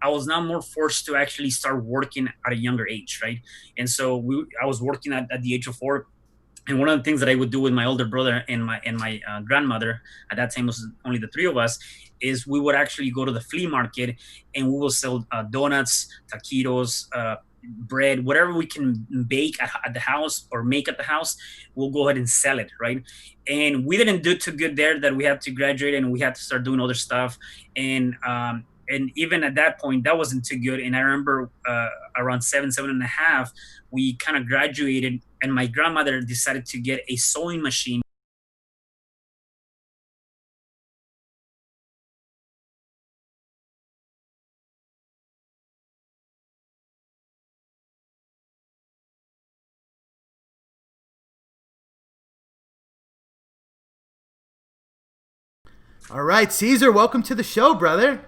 I was now more forced to actually start working at a younger age, right? And so I was working at the age of 4. And one of the things that I would do with my older brother and my grandmother, at that time was only the three of us, is we would actually go to the flea market and we will sell donuts, taquitos, bread, whatever we can bake at the house or make at the house. We'll go ahead and sell it, right? And we didn't do too good there, that we had to graduate and we had to start doing other stuff. And even at that point, that wasn't too good. And I remember around 7.5, we kind of graduated, and my grandmother decided to get a sewing machine. All right, Cesar, welcome to the show, brother.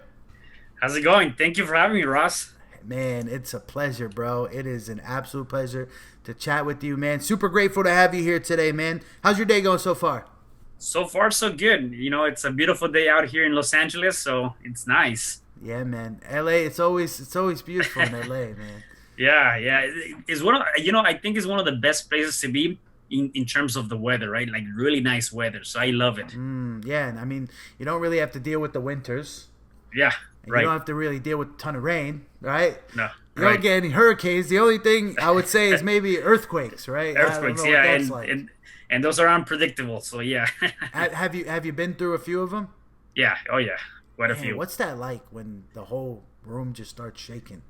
How's it going? Thank you for having me, Ross. Man, it's a pleasure, bro. It is an absolute pleasure to chat with you, man. Super grateful to have you here today, man. How's your day going so far? So far, so good. It's a beautiful day out here in Los Angeles, so it's nice. Yeah, man. LA, it's always beautiful in LA, man. Yeah, yeah. It's one of, I think it's one of the best places to be in terms of the weather, right? Like really nice weather. So I love it. Yeah, and I mean, you don't really have to deal with the winters, Yeah, and you right. don't have to really deal with a ton of rain, right? No, You don't right. get any hurricanes. The only thing I would say is maybe earthquakes, right? I don't Earthquakes, know what yeah, that's and like. and and those are unpredictable. So yeah. Have you been through a few of them? Yeah. Oh yeah. Quite a Man, few. what's that like when the whole room just starts shaking?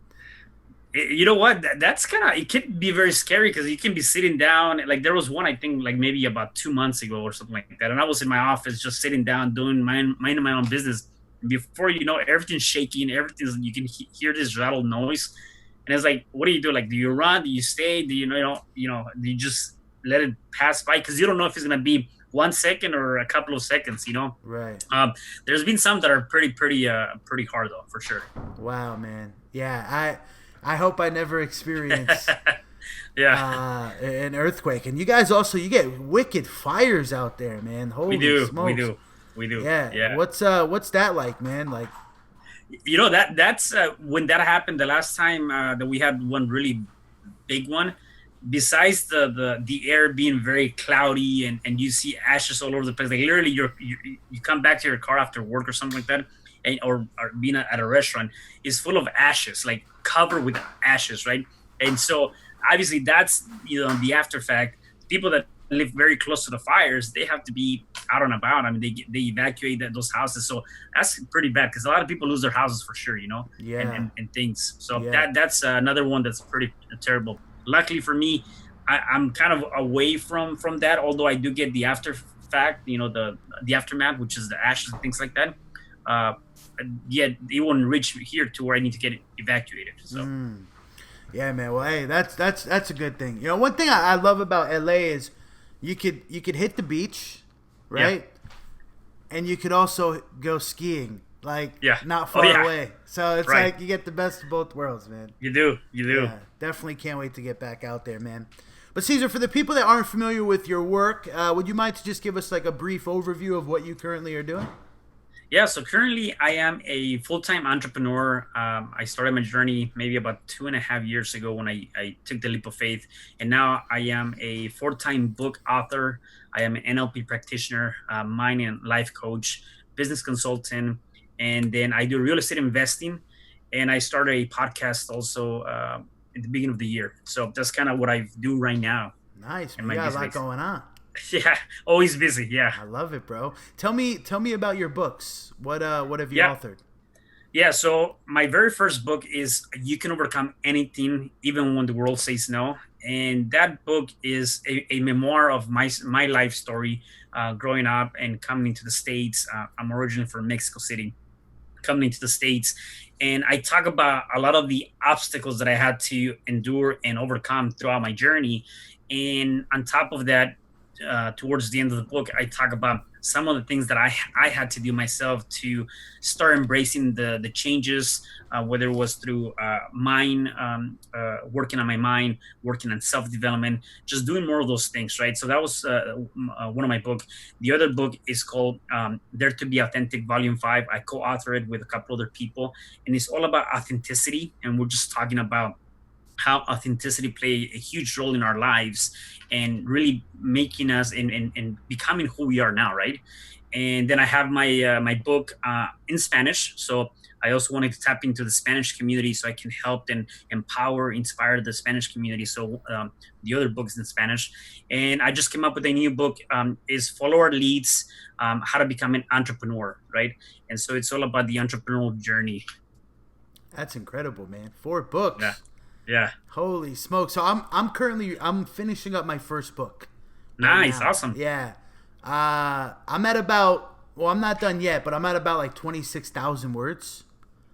You know what? That's kind of, it can be very scary because you can be sitting down. Like there was one, I think, like maybe about 2 months ago or something like that, and I was in my office just sitting down doing minding my own business. And before you know, everything's shaking. Everything's, you can hear this rattle noise, and it's like, what do you do? Like, do you run? Do you stay? Do do you just let it pass by? Because you don't know if it's gonna be 1 second or a couple of seconds. Right. Um, there's been some that are pretty hard though, for sure. Wow, man. Yeah, I hope I never experience Yeah, an earthquake. And you guys also you get wicked fires out there, man. we Holy do, we smokes. do, we do. Yeah. Yeah. What's that like, man? Like That's when that happened the last time that we had one really big one. Besides the air being very cloudy and you see ashes all over the place, like literally you come back to your car after work or something like that, and or being at a restaurant is full of ashes, like covered with ashes, right? And so obviously that's the after fact. People that live very close to the fires, they have to be out and about. I mean, they evacuate those houses, so that's pretty bad because a lot of people lose their houses for sure, and yeah. and things. So Yeah. that's another one that's pretty terrible. Luckily for me, I'm kind of away from that, although I do get the after fact, the aftermath, which is the ashes and things like that. Uh, Yet it won't reach here to where I need to get evacuated. So Mm. Yeah, man. Well, hey, that's a good thing. You know, one thing I love about LA is you could hit the beach, yeah, right? And you could also go skiing, like yeah, not oh far yeah, away. So it's right. like you get the best of both worlds, man. You do. Yeah, definitely can't wait to get back out there, man. But Caesar, for the people that aren't familiar with your work, would you mind to just give us like a brief overview of what you currently are doing? Yeah, so currently I am a full-time entrepreneur. I started my journey maybe about 2.5 years ago when I took the leap of faith. And now I am a four-time book author. I am an NLP practitioner, mind and life coach, business consultant, and then I do real estate investing. And I started a podcast also at the beginning of the year. So that's kind of what I do right now Nice, in man. You my got a lot business. going on. Yeah, always busy. Yeah. I love it, bro. Tell me about your books. What have you Yeah. authored? Yeah, so my very first book is You Can Overcome Anything, Even When the World Says No. And that book is a memoir of my life story growing up and coming into the States. I'm originally from Mexico City, coming into the States. And I talk about a lot of the obstacles that I had to endure and overcome throughout my journey. And on top of that, towards the end of the book, I talk about some of the things that I had to do myself to start embracing the changes, whether it was through mind, working on my mind, working on self development, just doing more of those things, right? So that was one of my books. The other book is called Dare to Be Authentic, Volume 5. I co authored it with a couple other people, and it's all about authenticity. And we're just talking about how authenticity play a huge role in our lives and really making us and becoming who we are now, right? And then I have my book in Spanish, so I also wanted to tap into the Spanish community so I can help and empower, inspire the Spanish community. So the other books in Spanish, and I just came up with a new book. Is Follow Our Leads: How to Become an Entrepreneur, right? And so it's all about the entrepreneurial journey. That's incredible, man. Four Yeah, books. yeah, Holy smoke! So I'm finishing up my first book right nice, now. awesome. Yeah, I'm at about, well, I'm not done yet, but I'm at about like 26,000 words.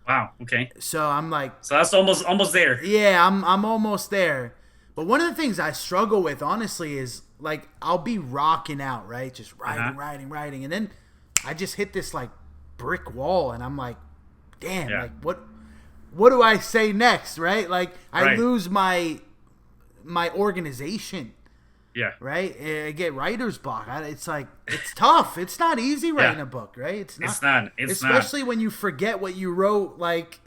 Wow, okay. So I'm like, So that's almost there. yeah, I'm almost there. But one of the things I struggle with, honestly, is like I'll be rocking out, right? Just Uh-huh. writing, and then I just hit this like brick wall, and I'm like, damn, Yeah. like what do I say next, right? Like I Right. lose my organization, Yeah. right? I get writer's block. It's like it's tough. It's not easy Yeah. writing a book, right? It's not, It's not. It's not. especially when you forget what you wrote like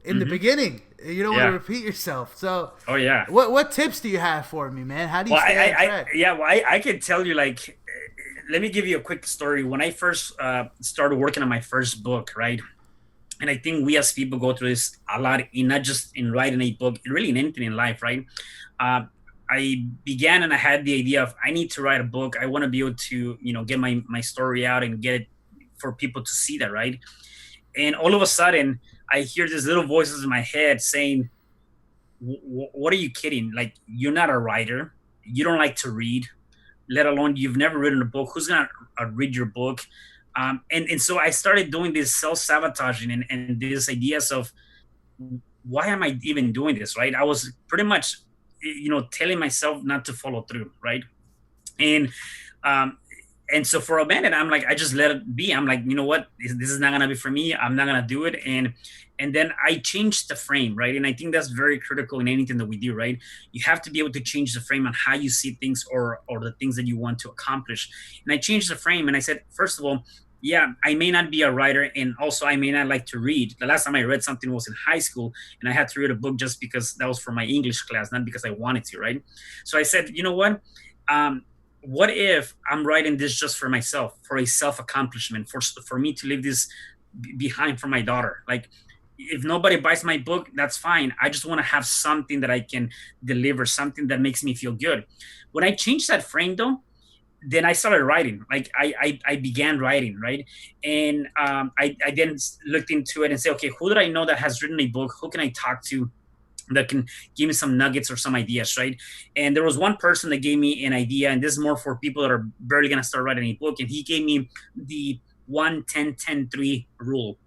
in the Hmm. beginning. You don't want to Yeah. repeat yourself. So, Oh yeah. what tips do you have for me, man? How do you Well, stay on track? yeah. Well, I can tell you like. Let me give you a quick story. When I first started working on my first book, right? And I think we as people go through this a lot, in not just in writing a book, really in anything in life, right? Uh, I began and I had the idea of I need to write a book. I want to be able to, get my story out and get it for people to see that, right? And all of a sudden, I hear these little voices in my head saying, "What are you kidding? Like you're not a writer. You don't like to read, let alone you've never written a book. Who's gonna read your book?" And so I started doing this self sabotaging and these ideas of why am I even doing this, right? I was pretty much, telling myself not to follow through, right? And um, and so for a minute, I'm like, I just let it be. I'm like, you know what, this is not gonna be for me. I'm not gonna do it. And then I changed the frame, right? And I think that's very critical in anything that we do, right? You have to be able to change the frame on how you see things or the things that you want to accomplish. And I changed the frame and I said, first of all, yeah, I may not be a writer, and also I may not like to read. The last time I read something was in high school, and I had to read a book just because that was for my English class, not because I wanted to, right? So I said, you know what? Um, what if I'm writing this just for myself, for a self accomplishment, for me to leave this behind for my daughter? Like, if nobody buys my book, that's fine. I just want to have something that I can deliver, something that makes me feel good. When I changed that frame, though, then I started writing. Like I began writing, right? And I then looked into it and said, okay, who did I know that has written a book? Who can I talk to that can give me some nuggets or some ideas, right? And there was one person that gave me an idea, and this is more for people that are barely gonna start writing a book. And he gave me the 1-10-10-3 rule.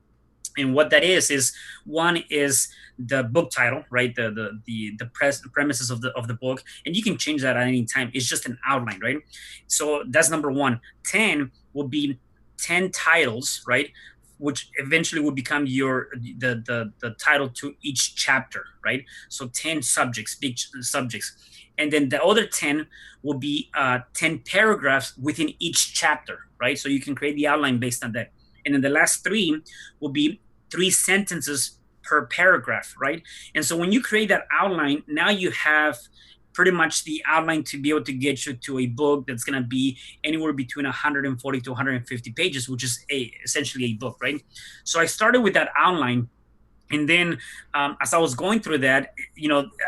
And what that is one is the book title, right? The premises of the book, and you can change that at any time. It's just an outline, right? So that's number one. 10 will be 10 titles, right? Which eventually will become the title to each chapter, right? So 10 subjects, big subjects. And then the other 10 will be 10 paragraphs within each chapter, right? So you can create the outline based on that. And then the last three will be 3 sentences per paragraph, right? And so when you create that outline, now you have pretty much the outline to be able to get you to a book that's going to be anywhere between 140 to 150 pages, which is essentially a book, right? So I started with that outline, and then as I was going through that,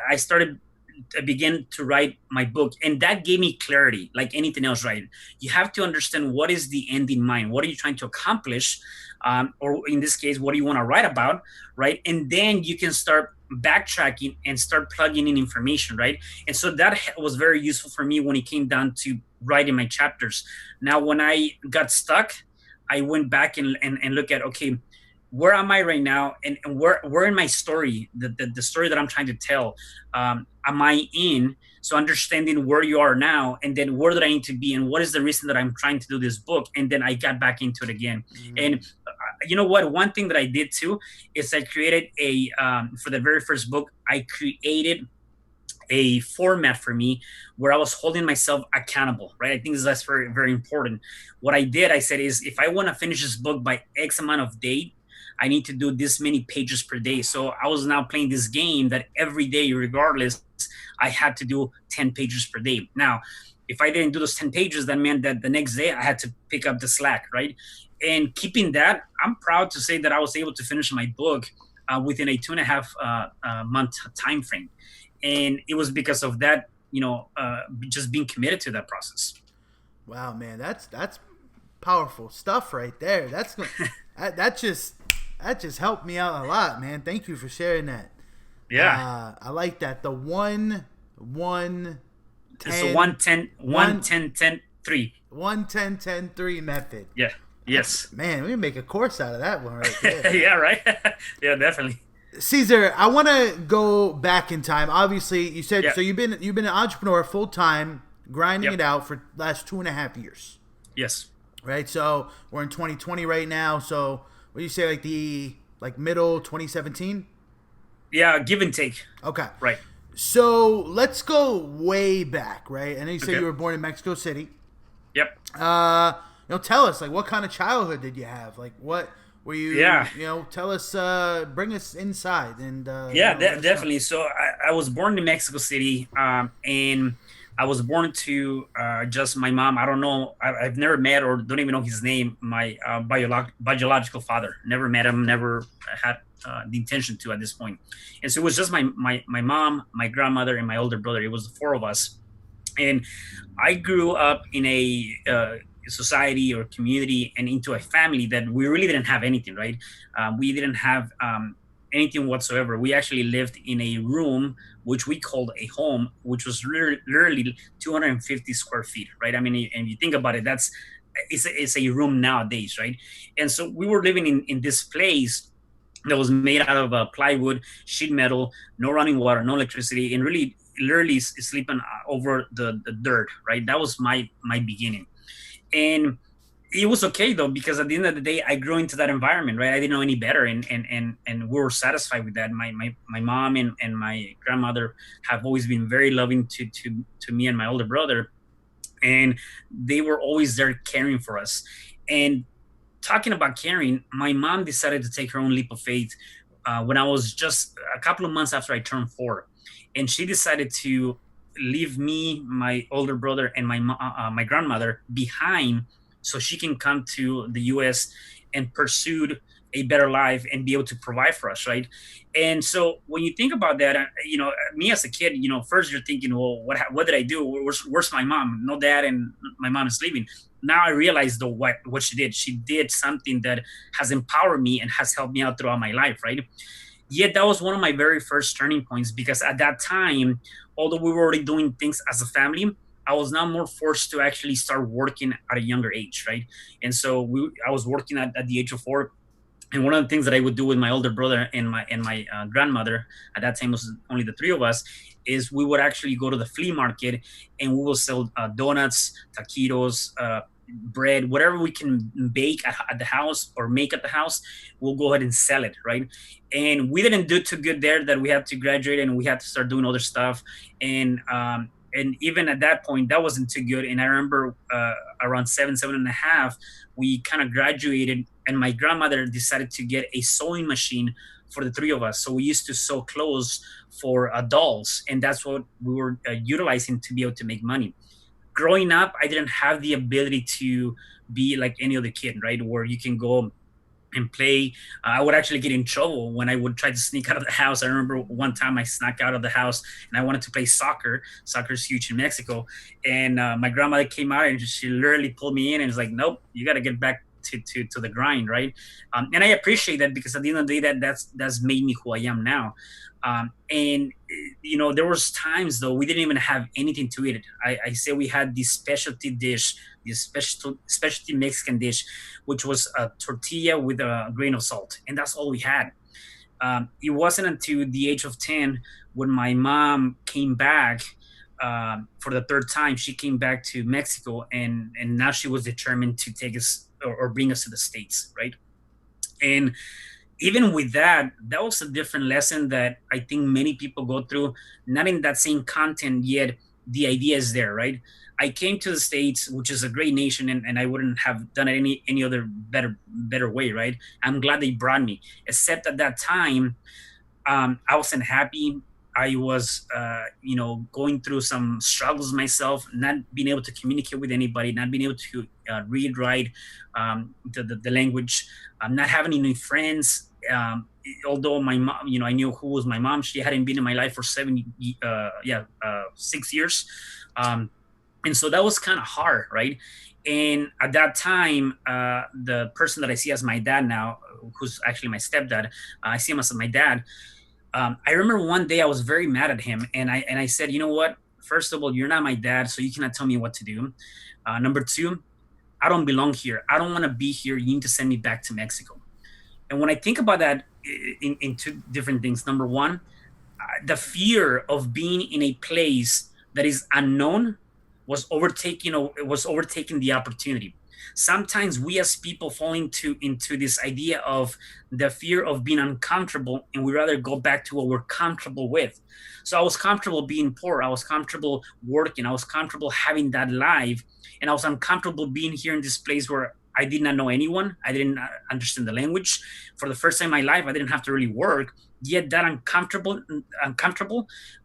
I began to write my book, and that gave me clarity like anything else, right? You have to understand what is the end in mind. What are you trying to accomplish? Or in this case, what do you want to write about, right? And then you can start backtracking and start plugging in information, right? And so that was very useful for me when it came down to writing my chapters. Now, when I got stuck, I went back and look at, okay, where am I right now, and where in my story, the story that I'm trying to tell, am I in? So understanding where you are now, and then where did I need to be, and what is the reason that I'm trying to do this book, and then I got back into it again. And Mm. you know what? One thing that I did too is I created a for the very first book, I created a format for me where I was holding myself accountable, right? I think that's very, very important. What I did, I said, is if I want to finish this book by X amount of date, I need to do this many pages per day. So I was now playing this game that every day, regardless, I had to do 10 pages per day. Now, if I didn't do those 10 pages, that meant that the next day I had to pick up the slack, right? And keeping that, I'm proud to say that I was able to finish my book within a 2.5 month time frame, and it was because of that, just being committed to that process. Wow, man, that's powerful stuff right there. That, that just that just helped me out a lot, man. Thank you for sharing that. Yeah, I like that. The one it's the ten 110 one 110 10 3. 1 10 10 3 method. Yeah. That's Yes. man, we can make a course out of that one right there. Yeah, right. Yeah, definitely. Caesar, I want to go back in time. Obviously, you said Yeah. so. You've been an entrepreneur full time, grinding Yep. it out for the last 2.5 years, Yes. right? So we're in 2020 right now. So what do you say, like middle 2017? Yeah, give and take. Okay, Right. so let's go way back, right? I know you said Okay. you were born in Mexico City. Yep. Tell us, like, what kind of childhood did you have? Like, what were you? Yeah. Tell us, bring us inside, and Yeah, let us know. definitely. So I was born in Mexico City, and I was born to just my mom. I don't know. I've never met or don't even know his name. My biological father. Never met him. Never had the intention to at this point. And so it was just my mom, my grandmother, and my older brother. It was the four of us. And I grew up in a society or community and into a family that we really didn't have anything, right? We didn't have anything whatsoever. We actually lived in a room which we called a home, which was literally 250 square feet, right? I mean, and you think about it, it's a room nowadays, right? And so we were living in this place that was made out of plywood, sheet metal, no running water, no electricity, and really literally sleeping over the dirt, right? That was my beginning. And it was okay though, because at the end of the day, I grew into that environment, right? I didn't know any better, and we were satisfied with that. My mom and my grandmother have always been very loving to me and my older brother, and they were always there caring for us. And talking about caring, my mom decided to take her own leap of faith when I was just a couple of months after I turned 4, and she decided to leave me, my older brother, and my grandmother behind, so she can come to the U.S. and pursue a better life and be able to provide for us, right? And so when you think about that, me as a kid, first you're thinking, well, what did I do? Where's my mom? No dad, and my mom is leaving. Now I realize though what she did. She did something that has empowered me and has helped me out throughout my life, right? Yet that was one of my very first turning points, because at that time, although we were already doing things as a family, I was now more forced to actually start working at a younger age, right? And so I was working at the age of 4, and one of the things that I would do with my older brother and my grandmother, at that time was only the three of us, is we would actually go to the flea market, and we will sell donuts, taquitos, bread, whatever we can bake at the house or make at the house. We'll go ahead and sell it, right? And we didn't do too good there, that we had to graduate and we had to start doing other stuff. And even at that point, that wasn't too good. And I remember around 7.5, we kind of graduated, and my grandmother decided to get a sewing machine for the three of us. So we used to sew clothes for dolls, and that's what we were utilizing to be able to make money. Growing up, I didn't have the ability to be like any other kid, right? Where you can go and play. I would actually get in trouble when I would try to sneak out of the house. I remember one time I snuck out of the house and I wanted to play soccer. Soccer is huge in Mexico. And my grandmother came out and she literally pulled me in and was like, nope, you got to get back to the grind, right? And I appreciate that because at the end of the day, that's made me who I am now. And there was times though we didn't even have anything to eat. I say we had this specialty dish, this specialty Mexican dish, which was a tortilla with a grain of salt, and that's all we had. It wasn't until the age of 10 when my mom came back for the third time. She came back to Mexico, and now she was determined to take us or bring us to the States, right? And even with that, that was a different lesson that I think many people go through, not in that same content, yet the idea is there, right? I came to the States, which is a great nation, and I wouldn't have done it any other better way, right? I'm glad they brought me. Except at that time, I wasn't happy. I was, going through some struggles myself, not being able to communicate with anybody, not being able to read, write the language, not having any friends. Although my mom, I knew who was my mom. She hadn't been in my life for 6 years. And so that was kind of hard, right? And at that time, the person that I see as my dad now, who's actually my stepdad, I see him as my dad. I remember one day I was very mad at him, and I said, you know what? First of all, you're not my dad, so you cannot tell me what to do. Number two, I don't belong here. I don't want to be here. You need to send me back to Mexico. And when I think about that in two different things, number one, the fear of being in a place that is unknown was overtaking the opportunity. Sometimes we as people fall into this idea of the fear of being uncomfortable, and we rather go back to what we're comfortable with. So I was comfortable being poor, I was comfortable working, I was comfortable having that life, and I was uncomfortable being here in this place where I did not know anyone. I didn't understand the language. For the first time in my life, I didn't have to really work. Yet that uncomfortable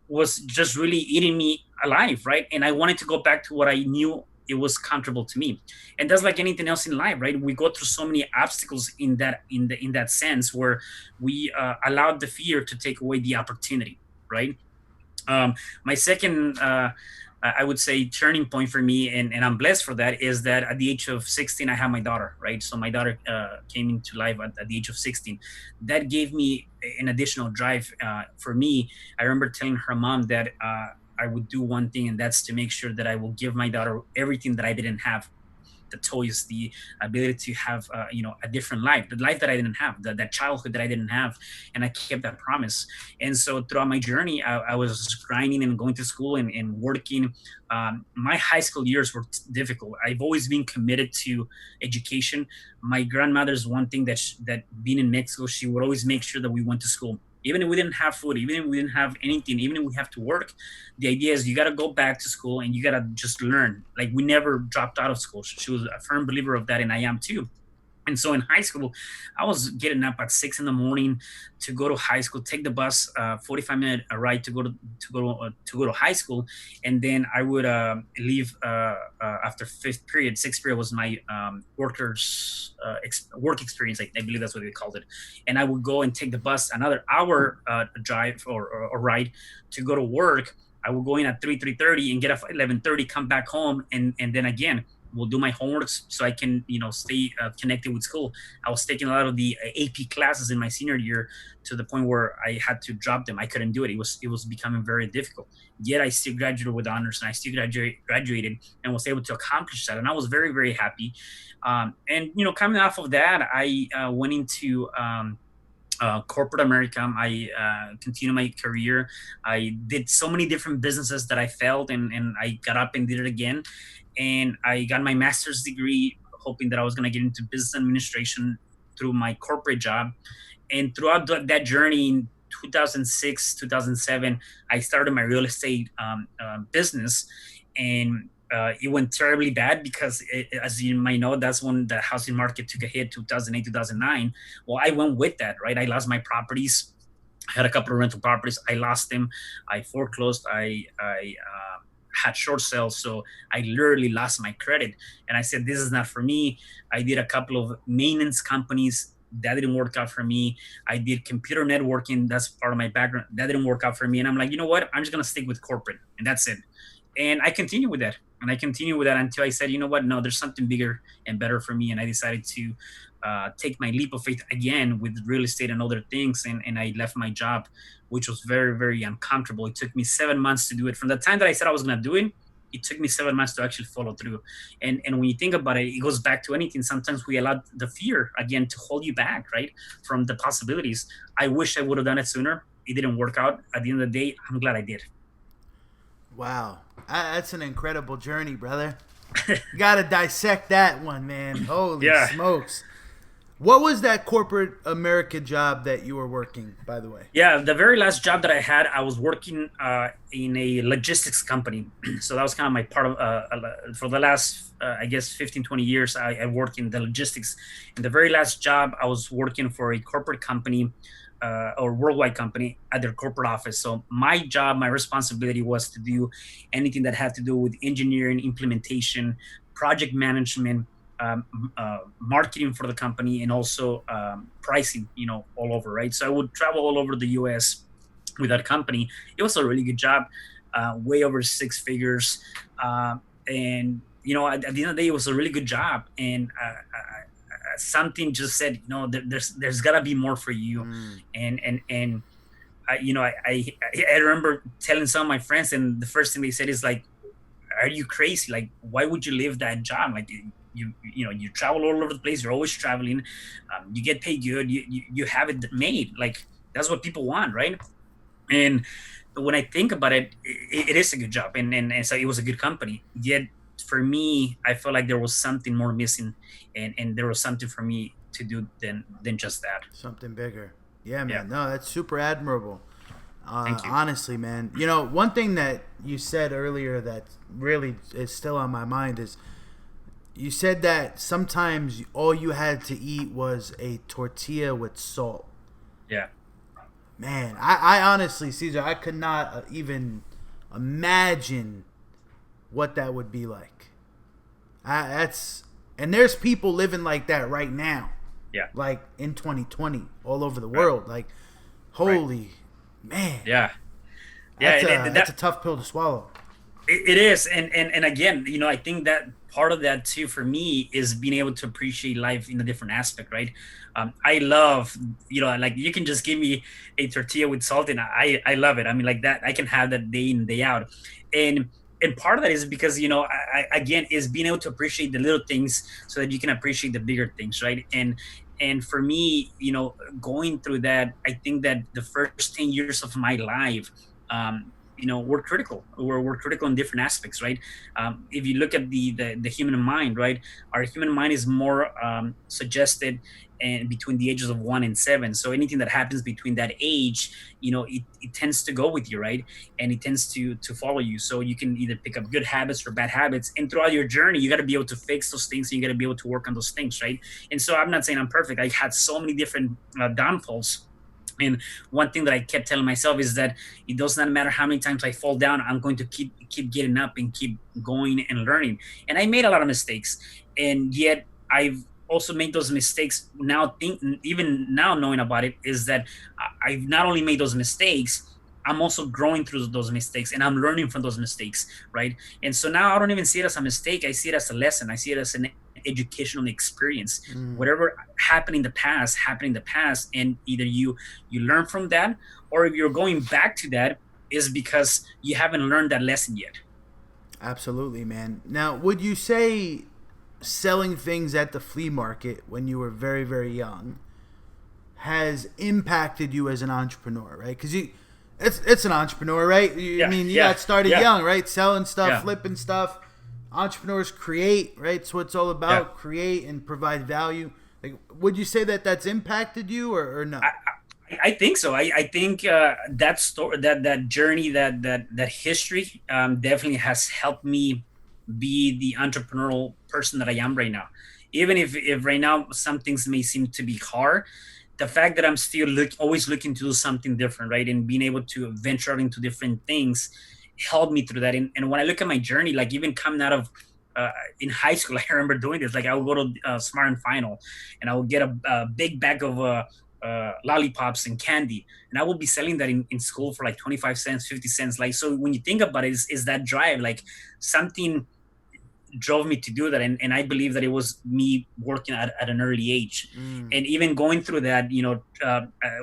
was just really eating me alive, right? And I wanted to go back to what I knew it was comfortable to me. And that's like anything else in life, right? We go through so many obstacles in that sense where we allowed the fear to take away the opportunity, right? My second I would say turning point for me, and I'm blessed for that, is that at the age of 16 I had my daughter, right? So my daughter came into life at the age of 16. That gave me an additional drive for me. I remember telling her mom that I would do one thing, and that's to make sure that I will give my daughter everything that I didn't have: the toys, the ability to have, a different life, the life that I didn't have, that childhood that I didn't have, and I kept that promise. And so throughout my journey, I was grinding and going to school and working. My high school years were difficult. I've always been committed to education. My grandmother's one thing that being in Mexico, she would always make sure that we went to school. Even if we didn't have food, even if we didn't have anything, even if we have to work, the idea is you got to go back to school and you got to just learn. Like, we never dropped out of school. She was a firm believer of that, and I am too. And so in high school, I was getting up at 6 in the morning to go to high school, take the bus, 45-minute ride to go to high school, and then I would leave after fifth period. Sixth period was my work experience. I believe that's what they called it. And I would go and take the bus another hour drive or ride to go to work. I would go in at 3:30 and get off at 11:30, come back home, and then again will do my homework so I can, stay connected with school. I was taking a lot of the AP classes in my senior year to the point where I had to drop them. I couldn't do it. It was becoming very difficult. Yet I still graduated with honors, and I still graduated and was able to accomplish that. And I was very, very happy. And coming off of that, I went into corporate America. I continued my career. I did so many different businesses that I failed, and I got up and did it again. And I got my master's degree, hoping that I was going to get into business administration through my corporate job. And throughout that journey in 2006, 2007, I started my real estate business. And it went terribly bad because, as you might know, that's when the housing market took a hit, 2008, 2009. Well, I went with that, right? I lost my properties. I had a couple of rental properties. I lost them. I foreclosed. I had short sales. So I literally lost my credit. And I said, this is not for me. I did a couple of maintenance companies. That didn't work out for me. I did computer networking. That's part of my background. That didn't work out for me. And I'm like, you know what? I'm just going to stick with corporate. And that's it. And I continue with that. And I continue with that until I said, you know what? No, there's something bigger and better for me. And I decided to take my leap of faith again with real estate and other things. And I left my job, which was very, very uncomfortable. It took me 7 months to do it. From the time that I said I was going to do it, it took me 7 months to actually follow through. And when you think about it, it goes back to anything. Sometimes we allow the fear again to hold you back, right, from the possibilities. I wish I would have done it sooner. It didn't work out. At the end of the day, I'm glad I did. Wow, that's an incredible journey, brother. You gotta dissect that one, man. Holy Yeah. smokes! What was that corporate America job that you were working, by the way? Yeah, the very last job that I had, I was working in a logistics company. So that was kind of my part of, for the last, I guess, 15, 20 years, I worked in the logistics. And the very last job, I was working for a corporate company or worldwide company at their corporate office. So my job, my responsibility was to do anything that had to do with engineering, implementation, project management, um, marketing for the company, and also pricing, all over, right? So I would travel all over the US with that company. It was a really good job, way over six figures. And, at the end of the day, it was a really good job. And something just said, there's got to be more for you. Mm. And I remember telling some of my friends, and the first thing they said is like, are you crazy? Like, why would you leave that job? Like, you travel all over the place. You're always traveling. You get paid good. You have it made. Like, that's what people want, right? And when I think about it, it is a good job, and so it was a good company. Yet for me, I felt like there was something more missing, and there was something for me to do than just that. Something bigger. Yeah, Yeah. man. No, that's super admirable. Thank you. Honestly, man. You know, one thing that you said earlier that really is still on my mind is you said that sometimes all you had to eat was a tortilla with salt. Yeah. Man, I honestly, Cesar, I could not even imagine what that would be like. And there's people living like that right now, Yeah. like in 2020, all over the Right. world. Like, Right. holy man, Yeah. Yeah. that's a tough pill to swallow. It is, and again, I think that part of that too for me is being able to appreciate life in a different aspect, right? I love, like you can just give me a tortilla with salt, and I love it. I mean, like that, I can have that day in day out, and and part of that is because again is being able to appreciate the little things so that you can appreciate the bigger things, right? And for me, going through that, I think that the first 10 years of my life, we're critical. We're critical in different aspects, right? If you look at the human mind, right, our human mind is more suggested and between the ages of 1 and 7. So anything that happens between that age, it tends to go with you, right? And it tends to follow you. So you can either pick up good habits or bad habits, and throughout your journey, you got to be able to fix those things, and you got to be able to work on those things, right? And so I'm not saying I'm perfect. I had so many different downfalls, and one thing that I kept telling myself is that it does not matter how many times I fall down, I'm going to keep getting up and keep going and learning. And I made a lot of mistakes, and yet I've also made those mistakes. Now, even now knowing about it, is that I've not only made those mistakes, I'm also growing through those mistakes, and I'm learning from those mistakes, right? And so now I don't even see it as a mistake. I see it as a lesson. I see it as an educational experience. Mm, Whatever happened in the past, and either you learn from that, or if you're going back to that, is because you haven't learned that lesson yet. absolutely, man. Now, would you say selling things at the flea market when you were very, very young has impacted you as an entrepreneur, right? Because it's an entrepreneur, right? I Yeah, mean, you yeah, got started yeah, young, right? Selling stuff, yeah, flipping stuff. Entrepreneurs create, right? It's what it's all yeah. about. Create and provide value. Like, would you say that that's impacted you, or no? I think so. I think that story, that journey, that history, definitely has helped me be the entrepreneurial person that I am right now. Even if right now some things may seem to be hard, the fact that I'm still always looking to do something different, right, and being able to venture out into different things helped me through that. And when I look at my journey, like even coming out of in high school, I remember doing this. Like I would go to Smart and Final, and I would get a big bag of lollipops and candy, and I will be selling that in school for like 25 cents, 50 cents. Like, so when you think about it, is that drive, like something drove me to do that, and I believe that it was me working at an early age, Mm. and even going through that,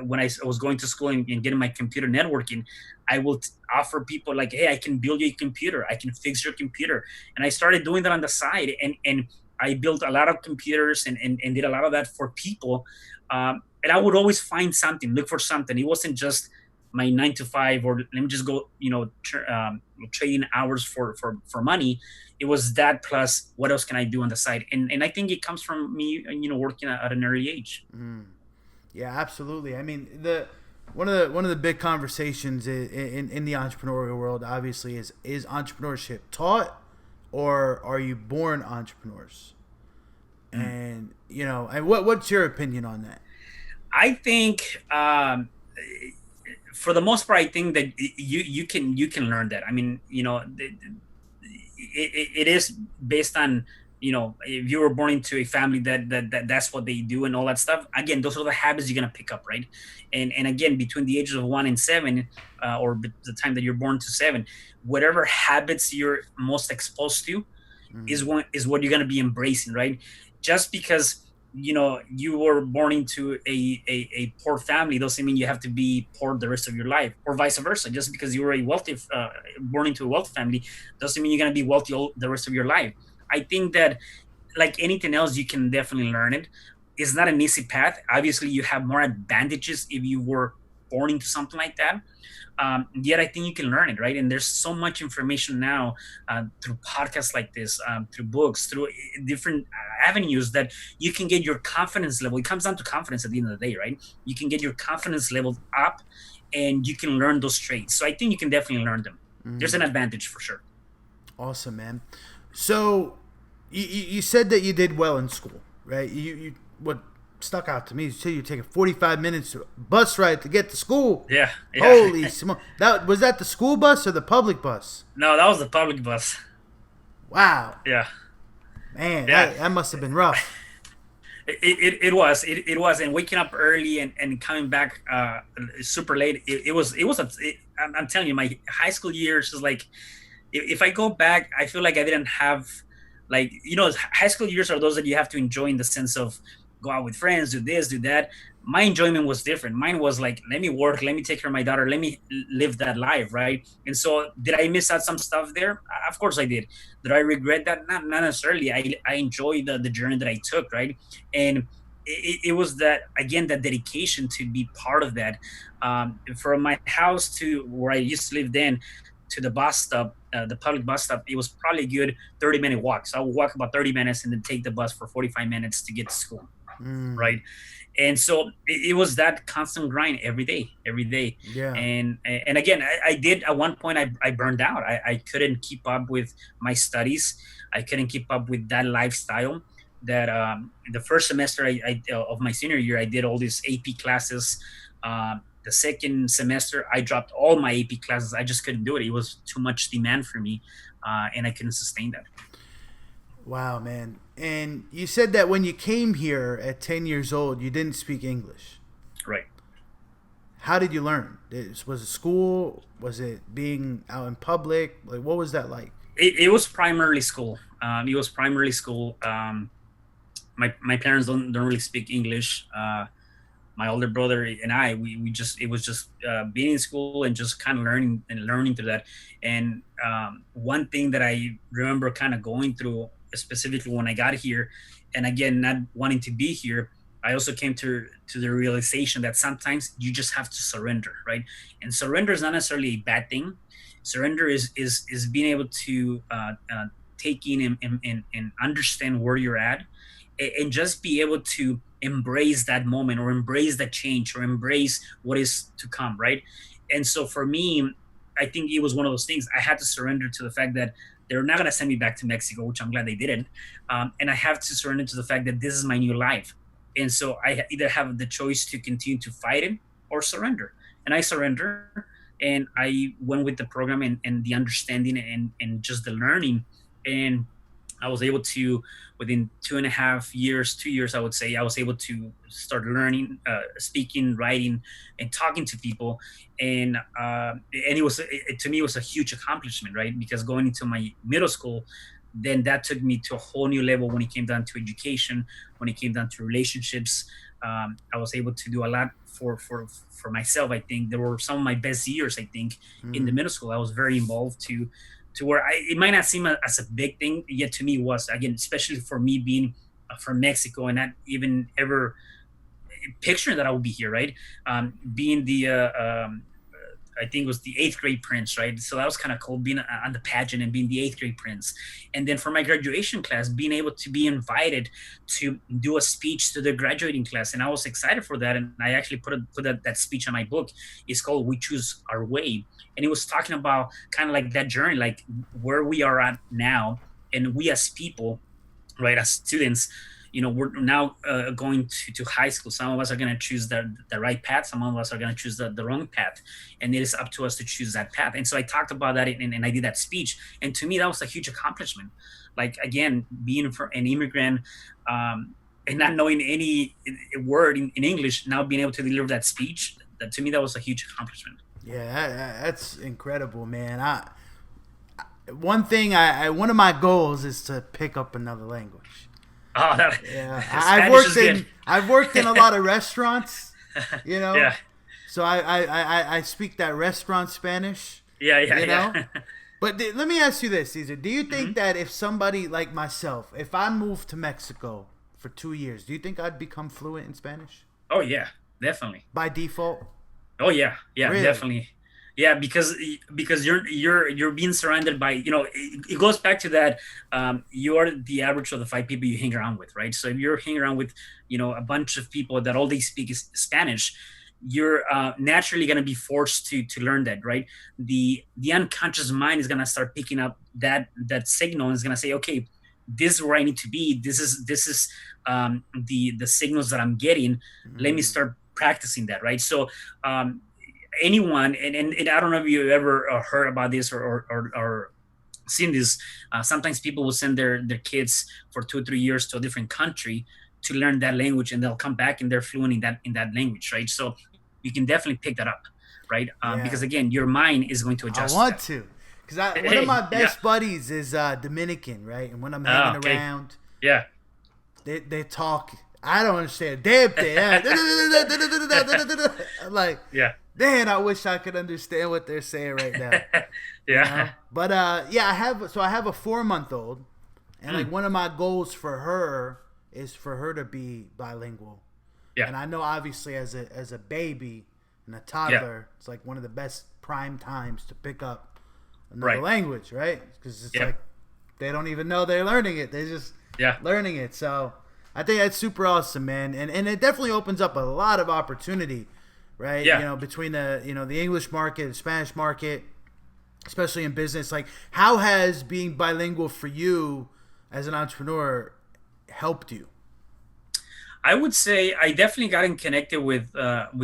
when I was going to school and getting my computer networking, I will offer people like, hey, I can build you a computer, I can fix your computer, and I started doing that on the side, and I built a lot of computers, and did a lot of that for people, and I would always find something, look for something. It wasn't just my 9 to 5, or let me just go, trading hours for money. It was that plus what else can I do on the side, and I think it comes from me, working at an early age. Mm. Yeah, absolutely. I mean, the one of the big conversations in the entrepreneurial world, obviously, is entrepreneurship taught, or are you born entrepreneurs? Mm. And and what's your opinion on that? I think, for the most part, I think that you can learn that. I mean, it is based on, if you were born into a family that's what they do and all that stuff. Again, those are the habits you're gonna pick up, right? And again, between the ages of 1 and 7, the time that you're born to 7, whatever habits you're most exposed to Mm. is what you're going to be embracing, right? Just because you were born into a poor family doesn't mean you have to be poor the rest of your life, or vice versa. Just because you were a wealthy born into a wealthy family doesn't mean you're going to be wealthy all the rest of your life. I think that, like anything else, you can definitely learn it. It's not an easy path. Obviously, you have more advantages if you were born into something like that, yet I think you can learn it, right? And there's so much information now, through podcasts like this, through books, through different avenues, that you can get your confidence level. It comes down to confidence at the end of the day, right? You can get your confidence level up, and you can learn those traits. So I think you can definitely learn them. There's an Mm. advantage for sure. Awesome, man. So you said that you did well in school, right? You what stuck out to me is you said you take a 45 minutes bus ride to get to school. Yeah, yeah. Holy smoke! That the school bus or the public bus? No, that was the public bus. Wow, Yeah, man, yeah. that must have been rough. It was, and waking up early, and coming back super late. I'm telling you, my high school years is like, if I go back, I feel like I didn't have, like, high school years are those that you have to enjoy, in the sense of go out with friends, do this, do that. My enjoyment was different. Mine was like, let me work, let me take care of my daughter, let me live that life, right? And so, did I miss out some stuff there? Of course I did. Did I regret that? Not necessarily. I enjoyed the journey that I took, right? And it was that, again, that dedication to be part of that. From my house to where I used to live then, to the bus stop, the public bus stop, it was probably a good 30-minute walk. So I would walk about 30 minutes and then take the bus for 45 minutes to get to school, Mm, right? And so it was that constant grind every day, every day. yeah. And again, I did at one point, I burned out. I couldn't keep up with my studies. I couldn't keep up with that lifestyle. That the first semester of my senior year, I did all these AP classes. The second semester, I dropped all my AP classes. I just couldn't do it. It was too much demand for me, and I couldn't sustain that. Wow, man. And you said that when you came here at 10 years old, you didn't speak English. Right. How did you learn? Was it school? Was it being out in public? Like, what was that like? It was primarily school. It was primarily school. My parents don't really speak English. My older brother and I, we just, it was just being in school and just kind of learning through that. And one thing that I remember kind of going through, specifically when I got here, and again, not wanting to be here, I also came to the realization that sometimes you just have to surrender, right? And surrender is not necessarily a bad thing. Surrender is being able to take in and understand where you're at, and just be able to embrace that moment, or embrace that change, or embrace what is to come, right? And so for me, I think it was one of those things. I had to surrender to the fact that they're not going to send me back to Mexico, which I'm glad they didn't. And I have to surrender to the fact that this is my new life. And so I either have the choice to continue to fight it, or surrender. And I surrender, and I went with the program, and the understanding, and just the learning. And I was able to, within 2.5 years, 2 years, I would say, I was able to start learning, speaking, writing, and talking to people. And it was, to me, it was a huge accomplishment, right? Because going into my middle school, then that took me to a whole new level when it came down to education, when it came down to relationships. I was able to do a lot for myself. I think there were some of my best years. I think in the Mm. middle school, I was very involved to where it might not seem as a big thing, yet to me was, again, especially for me being from Mexico and not even ever picturing that I would be here, right? Being I think it was the eighth grade prince, right? So that was kind of cool, being on the pageant and being the eighth grade prince. And then for my graduation class, being able to be invited to do a speech to the graduating class, and I was excited for that. And I actually put that speech on my book. It's called "We Choose Our Way," and it was talking about kind of like that journey, like where we are at now, and we as people, right, as students, we're now going to high school. Some of us are going to choose the right path, some of us are going to choose the wrong path, and it is up to us to choose that path. And so I talked about that, and I did that speech, and to me that was a huge accomplishment. Like, again, being for an immigrant, and not knowing any word in English, now being able to deliver that speech, that to me that was a huge accomplishment. Yeah, that's incredible, man. One thing, one of my goals is to pick up another language. Oh, that Yeah, Spanish is good. I've worked in a lot of restaurants, you know, Yeah, so I speak that restaurant Spanish, yeah, yeah, you know. yeah. But let me ask you this, Caesar. Do you think Mhm. that if somebody like myself, if I moved to Mexico for 2 years, do you think I'd become fluent in Spanish Oh yeah, definitely. by default? Oh yeah, yeah, Really? definitely. Yeah, because you're being surrounded by, it goes back to that. You are the average of the five people you hang around with, right? So if you're hanging around with, a bunch of people that all they speak is Spanish, you're naturally going to be forced to learn that, right? The unconscious mind is going to start picking up that signal, and is going to say, okay, this is where I need to be. This is the signals that I'm getting. Let me Mm, start practicing that, right? So anyone, and I don't know if you ever heard about this, or seen this. Sometimes people will send their kids for 2 or 3 years to a different country to learn that language, and they'll come back and they're fluent in that language, right? So you can definitely pick that up, right? Because yeah, again, your mind is going to I adjust to want that. to, because I one of my Hey, yeah. best buddies is Dominican, right? And when I'm Oh, hanging okay. around, Yeah. they talk. I don't understand a damn thing. I'm like, Yeah. man, I wish I could understand what they're saying right now. You Yeah. know, but yeah, I have a 4 month old, and like Mm, one of my goals for her is for her to be bilingual. yeah. And I know obviously as a baby and a Yeah. toddler, it's like one of the best prime times to pick up another Right. language, right? Because it's Yeah. like they don't even know they're learning it; they're just Yeah. learning it. So I think that's super awesome, man, and it definitely opens up a lot of opportunity, right? Yeah. Between the English market, the Spanish market, especially in business. Like, how has being bilingual for you as an entrepreneur helped you? I would say I definitely gotten connected with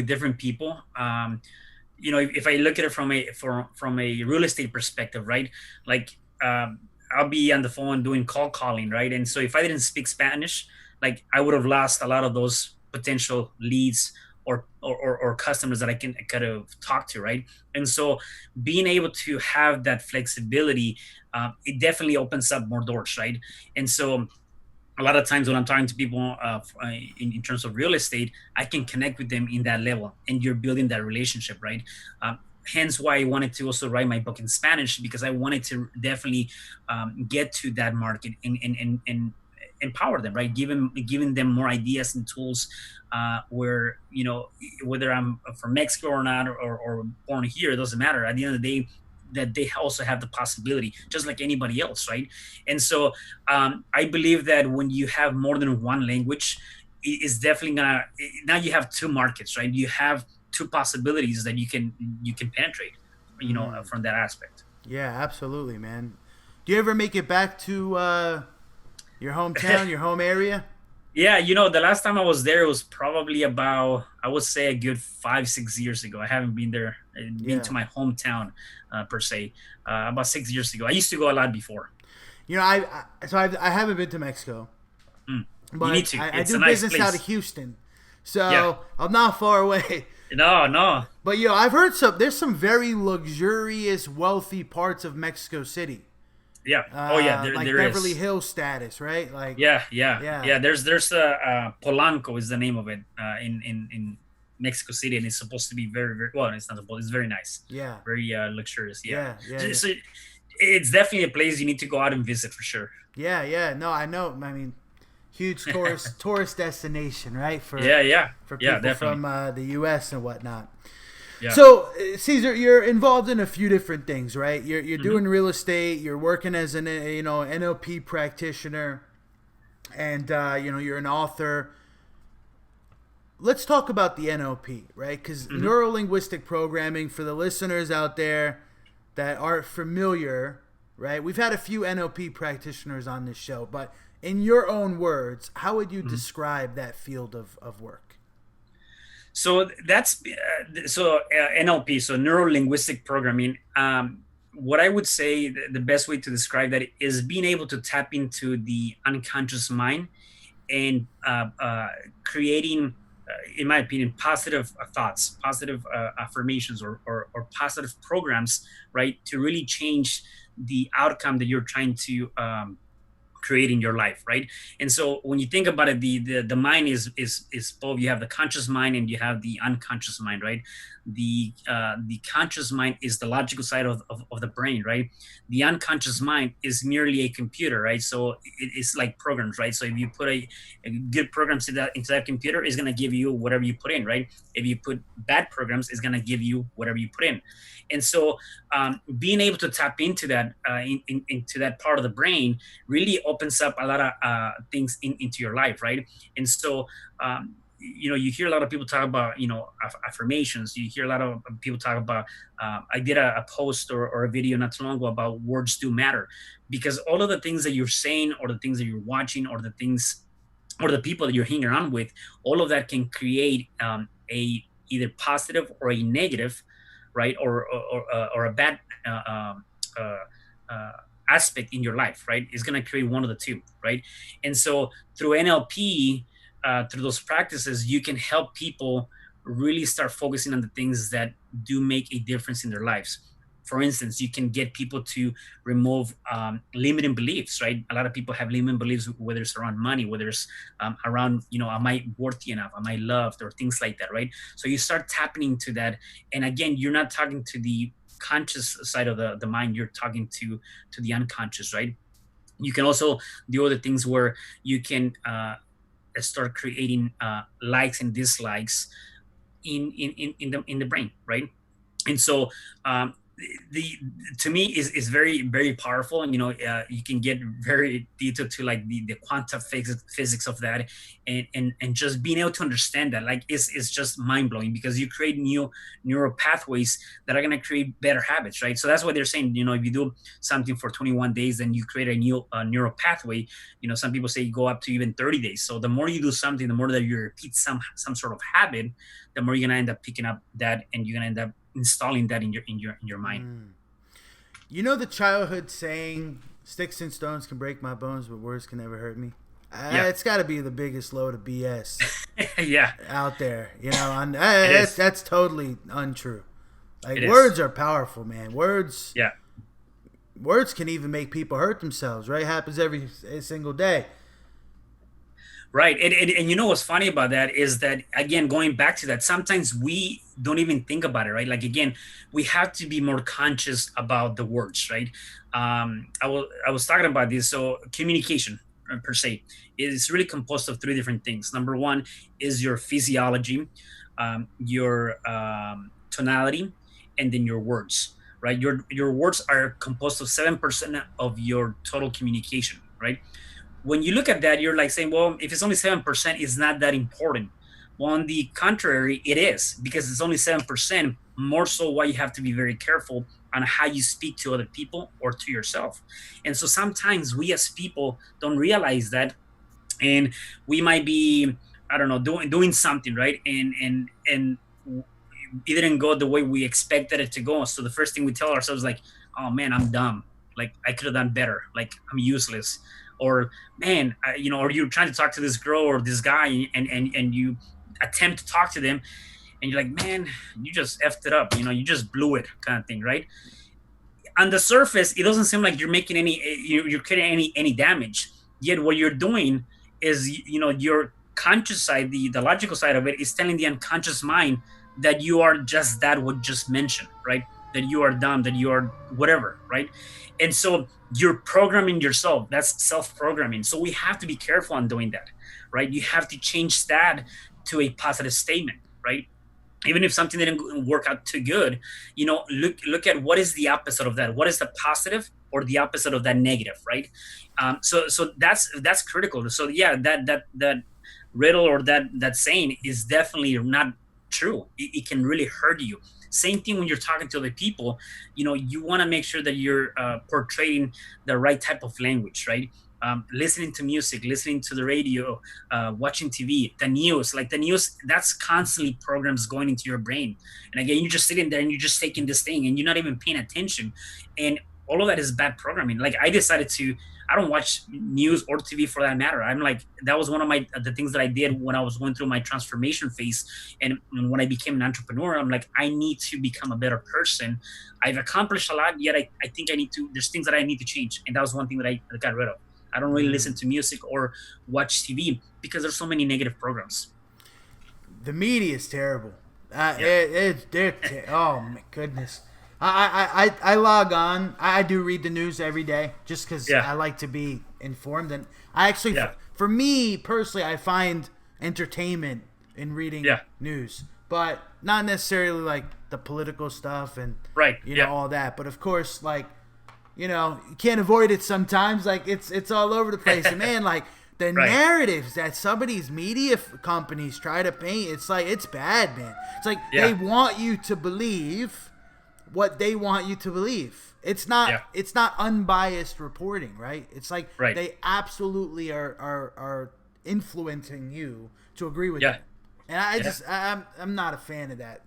different people. If I look at it from a real estate perspective, right? Like, I'll be on the phone doing call calling, right? And so if I didn't speak Spanish, like, I would have lost a lot of those potential leads, or customers that I could have talked to, right? And so being able to have that flexibility, it definitely opens up more doors, right? And so a lot of times when I'm talking to people, in terms of real estate, I can connect with them in that level, and you're building that relationship, right? Hence why I wanted to also write my book in Spanish, because I wanted to definitely get to that market, and empower them, right? Giving them more ideas and tools, where, whether I'm from Mexico or not, or born here, it doesn't matter. At the end of the day, that they also have the possibility, just like anybody else, right? And so I believe that when you have more than one language, it's definitely gonna, now you have two markets, right? You have two possibilities that you can penetrate, Mm, from that aspect. yeah, absolutely, man. Do you ever make it back to your hometown, your home area? Yeah, the last time I was there was probably about, I would say, a good 5, 6 years ago. I haven't been there, been to Yeah. my hometown, per se, about 6 years ago. I used to go a lot before. You know, I haven't been to Mexico, Mm. You need but to. I It's do a nice business out of place. Houston, Yeah. so I'm not far away. No, no. But yo, I've heard there's some very luxurious, wealthy parts of Mexico City, Yeah. Oh yeah. There like there Beverly is. Hills status, right? Like, Yeah, yeah, yeah, yeah. There's a Polanco is the name of it in Mexico City, and it's supposed to be very very well. It's not supposed. It's very nice, yeah, very luxurious. Yeah. yeah, yeah, yeah, So it's definitely a place you need to go out and visit for sure. yeah, yeah. No, I know. I mean, huge tourist destination, right? Yeah, yeah, For yeah. people Definitely. from the U.S. and whatnot. Yeah. So, Caesar, you're involved in a few different things, right? You're Hmm. doing real estate. You're working as an NLP practitioner, and you're an author. Let's talk about the NLP, right? Because Hmm. neuro linguistic programming, for the listeners out there that aren't familiar, right? We've had a few NLP practitioners on this show, but in your own words, how would you Hmm. describe that field of work? So that's NLP, so neuro linguistic programming. What I would say the best way to describe that is being able to tap into the unconscious mind and creating, in my opinion, positive thoughts, positive affirmations, or positive programs, right, to really change the outcome that you're trying to create in your life, right? And so when you think about it, the mind is both. You have the conscious mind and you have the unconscious mind, right? The conscious mind is the logical side of the brain, right? The unconscious mind is merely a computer, right? So it's like programs, right? So if you put a good programs into that computer, it's gonna give you whatever you put in, right? If you put bad programs, it's gonna give you whatever you put in. And so being able to tap into that into that part of the brain really opens up a lot of things into your life, right? And so you hear a lot of people talk about affirmations. You hear a lot of people talk about I did a post or a video not too long ago about words do matter, because all of the things that you're saying or the things that you're watching or the things or the people that you're hanging around with, all of that can create a either positive or a negative, right, or a bad uh, uh, aspect in your life, right? It's going to create one of the two, right? And so through NLP, through those practices, you can help people really start focusing on the things that do make a difference in their lives. For instance, you can get people to remove limiting beliefs, right? A lot of people have limiting beliefs, whether it's around money, whether it's around, am I worthy enough? Am I loved? Or things like that, right? So you start tapping into that. And again, you're not talking to the conscious side of the mind, you're talking to the unconscious, right? You can also do other things where you can start creating likes and dislikes in the brain, right? And so the to me is very very powerful. And you can get very detailed to like the quantum physics of that, and just being able to understand that, like, it's just mind-blowing, because you create new neural pathways that are going to create better habits, right? So that's what they're saying. If you do something for 21 days, then you create a new neural pathway. Some people say go up to even 30 days. So the more you do something, the more that you repeat some sort of habit, the more you're going to end up picking up that, and you're going to end up installing that in your mind. Mm. You know the childhood saying, "Sticks and stones can break my bones, but words can never hurt me." Yeah. It's got to be the biggest load of BS Yeah, out there. it is. That's totally untrue. Like, It is. words are powerful, man. Yeah. Words can even make people hurt themselves. Right? Happens every single day. Right. And you know what's funny about that is that, again, going back to that, sometimes we don't even think about it, right? Like, again, we have to be more conscious about the words, right? I was talking about this. So communication, per se, is really composed of three different things. Number one is your physiology, your tonality, and then your words, right? Your words are composed of 7% of your total communication, right? When you look at that, you're like saying, well, if it's only 7%, it's not that important. Well, on the contrary, it is, because it's only 7%. More so, why you have to be very careful on how you speak to other people or to yourself. And so sometimes we as people don't realize that, and we might be, I don't know, doing something, right, and it didn't go the way we expected it to go. So the first thing we tell ourselves, like, oh man, I'm dumb. like I could have done better, like I'm useless, or man, or you're trying to talk to this girl or this guy, and you attempt to talk to them, and you're like, man, you just effed it up, you just blew it, kind of thing, right? On the surface, it doesn't seem like you're making you're creating any damage. Yet what you're doing is, your conscious side, the logical side of it, is telling the unconscious mind that you are just that what just mentioned, right? That you are dumb, that you are whatever, right? And so you're programming yourself. That's self-programming. So we have to be careful on doing that, right? You have to change that to a positive statement, right? Even if something didn't work out too good, look at what is the opposite of that. What is the positive or the opposite of that negative, right? So that's critical. So yeah, that riddle or that saying is definitely not true. It can really hurt you. Same thing when you're talking to other people. You want to make sure that you're portraying the right type of language, right? Listening to music, listening to the radio, watching TV, the news, like the news, that's constantly programs going into your brain. And again, you're just sitting there and you're just taking this thing and you're not even paying attention. And all of that is bad programming. Like I decided I don't watch news or TV for that matter. I'm like, that was one of the things that I did when I was going through my transformation phase. And when I became an entrepreneur, I'm like, I need to become a better person. I've accomplished a lot, yet I think there's things that I need to change. And that was one thing that I got rid of. I don't really listen to music or watch TV because there's so many negative programs. The media is terrible. Yeah, Oh my goodness. I log on. I do read the news every day just because yeah, I like to be informed. And I actually, yeah, for me personally, I find entertainment in reading yeah. news, but not necessarily like the political stuff and Right. Yeah, all that. But of course, like you can't avoid it sometimes. Like it's all over the place. And man, like the right. narratives that some of these media companies try to paint, it's like it's bad, man. It's like they Yeah, want you to believe what they want you to believe. yeah, It's not unbiased reporting, right? It's like right. they absolutely are influencing you to agree with Yeah, them. And I yeah, just I'm not a fan of that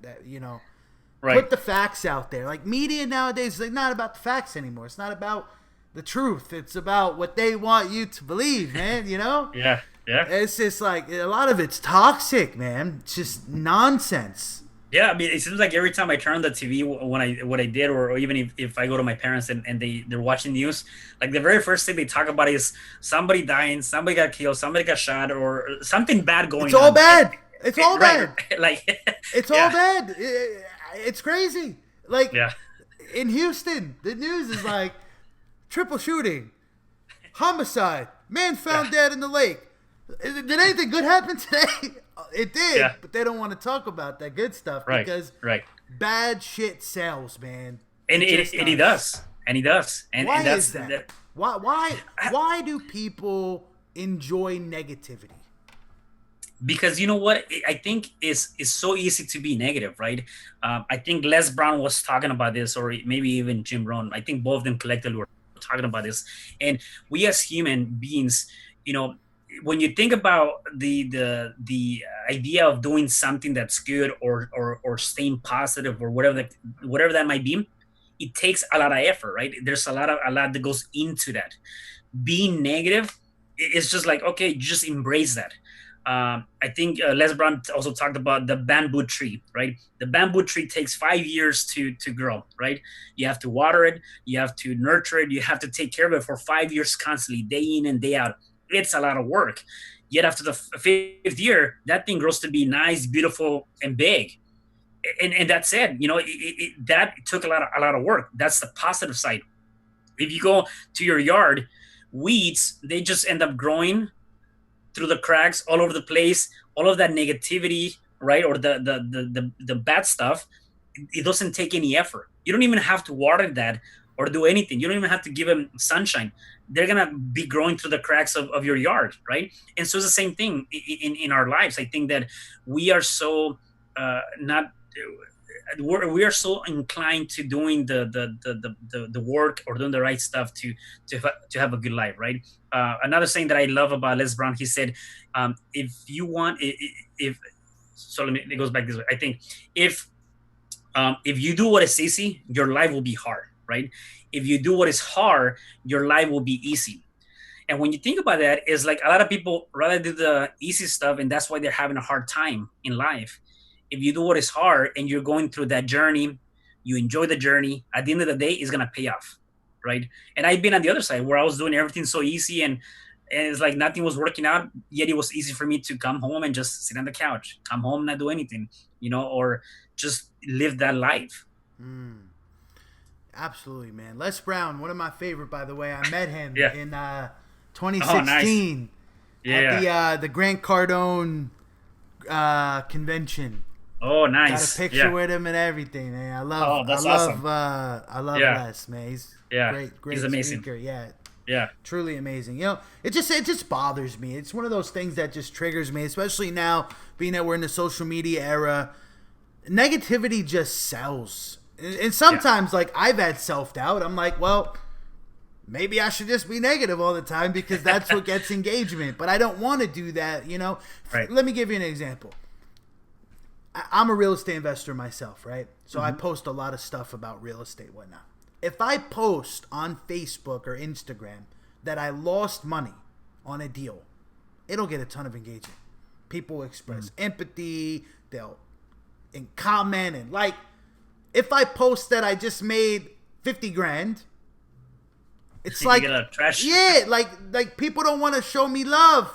right. put the facts out there. Like media nowadays is like not about the facts anymore. It's not about the truth. It's about what they want you to believe, man. Yeah, yeah. It's just like a lot of it's toxic, man. It's just nonsense. Yeah, I mean, it seems like every time I turn on the TV, when what I did, or even if I go to my parents and they're watching news, like the very first thing they talk about is somebody dying, somebody got killed, somebody got shot, or something bad It's going all on. bad. It's all Right, bad. like, It's all yeah, bad. It's crazy. Like yeah, in Houston, the news is like triple shooting, homicide, man yeah, found dead in the lake. Did anything good happen today? It did, yeah. but they don't want to talk about that good stuff Right, because right. bad shit sells, man. And It just he does. does, and he does, Why and that's is that? that. Why why I, why do people enjoy negativity? because you know what, I think is so easy to be negative, right? I think Les Brown was talking about this, or maybe even Jim Rohn. I think both of them collectively were talking about this. And we as human beings, you know, when you think about the idea of doing something that's good, or staying positive, or whatever that might be, it takes a lot of effort, right? There's a lot that goes into that. Being negative is just like, okay, just embrace that. I think Les Brown also talked about the bamboo tree, right? The bamboo tree takes 5 years to grow, right? You have to water it, you have to nurture it, you have to take care of it for 5 years constantly, day in and day out. It's a lot of work. Yet after the fifth year, that thing grows to be nice, beautiful, and big. And that's it. That took a lot of work. That's the positive side. If you go to your yard, weeds, they just end up growing through the cracks all over the place. All of that negativity, right, or the bad stuff, it doesn't take any effort. You don't even have to water that or do anything. You don't even have to give them sunshine. They're gonna be growing through the cracks of your yard, right? And so it's the same thing in our lives. I think that we are so not we are so inclined to doing the work, or doing the right stuff to have a good life, right? Another saying that I love about Les Brown, he said, if you want, if so, it goes back this way. I think if you do what is easy, your life will be hard. right? If you do what is hard, your life will be easy. And when you think about that, it's like a lot of people rather do the easy stuff, and that's why they're having a hard time in life. If you do what is hard and you're going through that journey, you enjoy the journey. At the end of the day, it's gonna pay off, right? And I've been on the other side where I was doing everything so easy, and it's like nothing was working out. Yet it was easy for me to come home and just sit on the couch, come home, not do anything, or just live that life. Mm, absolutely, man. Les Brown, one of my favorite, by the way. I met him Yeah. in Oh, nice. 2016 at Yeah. the Grant Cardone convention. Oh, Got a nice. picture Yeah. with him and everything, man. Oh, that's awesome. I love Yeah. Les, man. He's Yeah. great He's amazing. speaker. Yeah, Yeah. truly amazing. It just bothers me. It's one of those things that just triggers me, especially now being that we're in the social media era. Negativity just sells, and sometimes like I've had self doubt. I'm like, well, maybe I should just be negative all the time because that's what gets engagement. But I don't want to do that. Right. Let me give you an example. I'm a real estate investor myself, right? So I post a lot of stuff about real estate, whatnot. If I post on Facebook or Instagram that I lost money on a deal, it'll get a ton of engagement. People express empathy, they'll comment and like. If I post that I just made 50 grand, it's You like, get a trash. yeah, like people don't want to show me love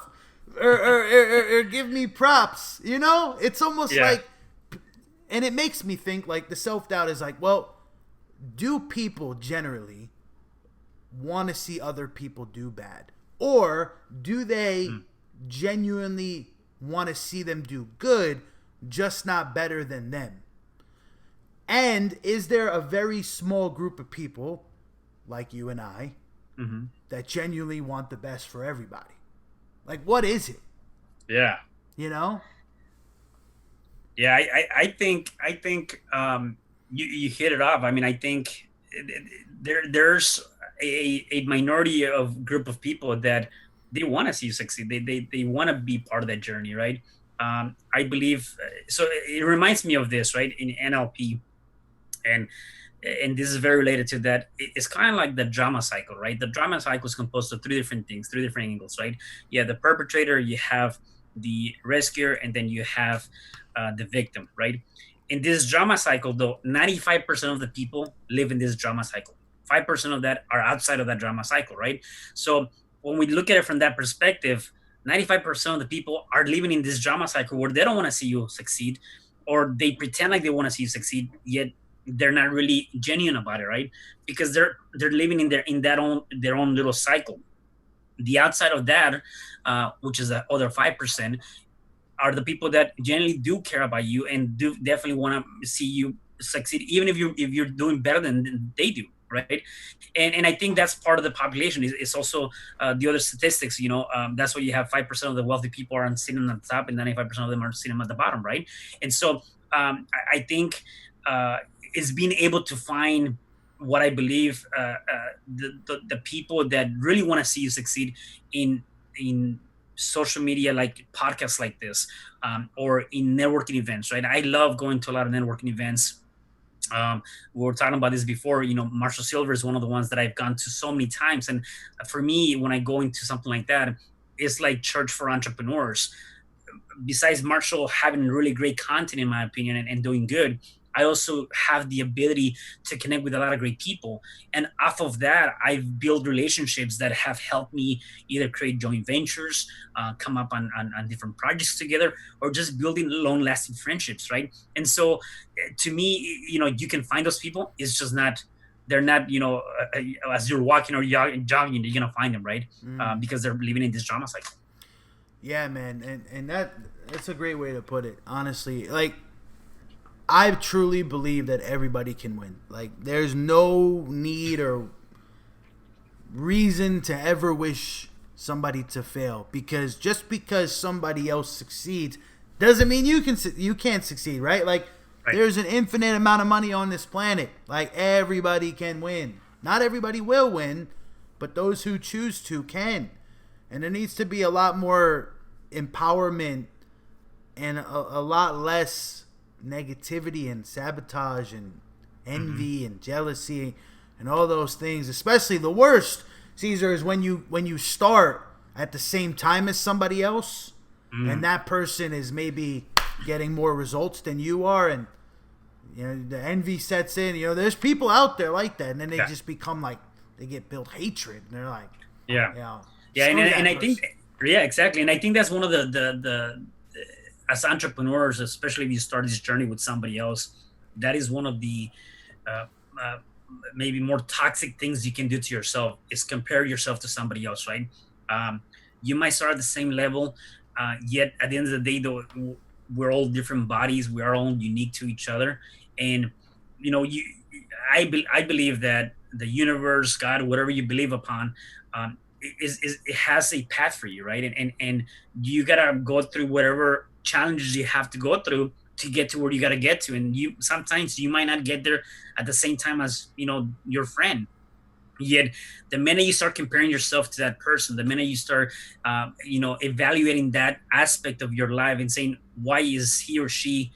or give me props. It's almost Yeah. like, and it makes me think like the self doubt is like, well, do people generally want to see other people do bad, or do they genuinely want to see them do good, just not better than them? And is there a very small group of people like you and I that genuinely want the best for everybody? Like, what is it? Yeah. You know? Yeah. I think you hit it off. I mean, I think there's a minority of group of people that they want to see you succeed. They want to be part of that journey, right? I believe so. It reminds me of this, right? In NLP, and this is very related to that. It's kind of like the drama cycle, right? The drama cycle is composed of three different things, three different angles, right? You have the perpetrator, you have the rescuer, and then you have the victim, right? In this drama cycle, though, 95% of the people live in this drama cycle. 5% of that are outside of that drama cycle, right? So when we look at it from that perspective, 95% of the people are living in this drama cycle where they don't want to see you succeed, or they pretend like they want to see you succeed, yet they're not really genuine about it, right? Because they're living their own little cycle. The outside of that, which is the other 5%, are the people that generally do care about you and do definitely want to see you succeed, even if you're doing better than they do, right? And I think that's part of the population. It's also the other statistics. That's why you have 5% of the wealthy people are sitting at the top, and 95% of them are sitting at the bottom, right? And so I think is being able to find what I believe the people that really want to see you succeed in social media, like podcasts like this, or in networking events, right? I love going to a lot of networking events. We were talking about this before. Marshall Silver is one of the ones that I've gone to so many times, and for me, when I go into something like that, it's like church for entrepreneurs. Besides Marshall having really great content, in my opinion, and doing good, I also have the ability to connect with a lot of great people. And off of that, I've built relationships that have helped me either create joint ventures, come up on different projects together, or just building long lasting friendships, right? And so to me, you can find those people. It's just not, they're not, as you're walking or jogging, you're going to find them, right? Because they're living in this drama cycle. Yeah, man, and that's a great way to put it. Honestly, like, I truly believe that everybody can win. Like, there's no need or reason to ever wish somebody to fail, because just because somebody else succeeds doesn't mean you can't succeed, right? Like, Right. there's an infinite amount of money on this planet. Like, everybody can win. Not everybody will win, but those who choose to can. And there needs to be a lot more empowerment and a lot less negativity and sabotage and envy and jealousy and all those things. Especially the worst, Caesar, is when you start at the same time as somebody else, and Mm, that person is maybe getting more results than you are, and the envy sets in. There's people out there like that, and then they yeah, just become like they get built hatred, and they're like, yeah, you know, yeah, and screw and that I think, person. yeah, exactly, and I think that's one of the as entrepreneurs, especially if you start this journey with somebody else, that is one of the uh, uh, maybe more toxic things you can do to yourself is compare yourself to somebody else, right? Um, you might start at the same level, yet at the end of the day, though, we're all different bodies. We are all unique to each other, and you. I believe that the universe, God, whatever you believe upon, is it has a path for you, right? And you gotta go through whatever challenges you have to go through to get to where you gotta get to, and you sometimes you might not get there at the same time as your friend. Yet the minute you start comparing yourself to that person, the minute you start evaluating that aspect of your life and saying, why is he or she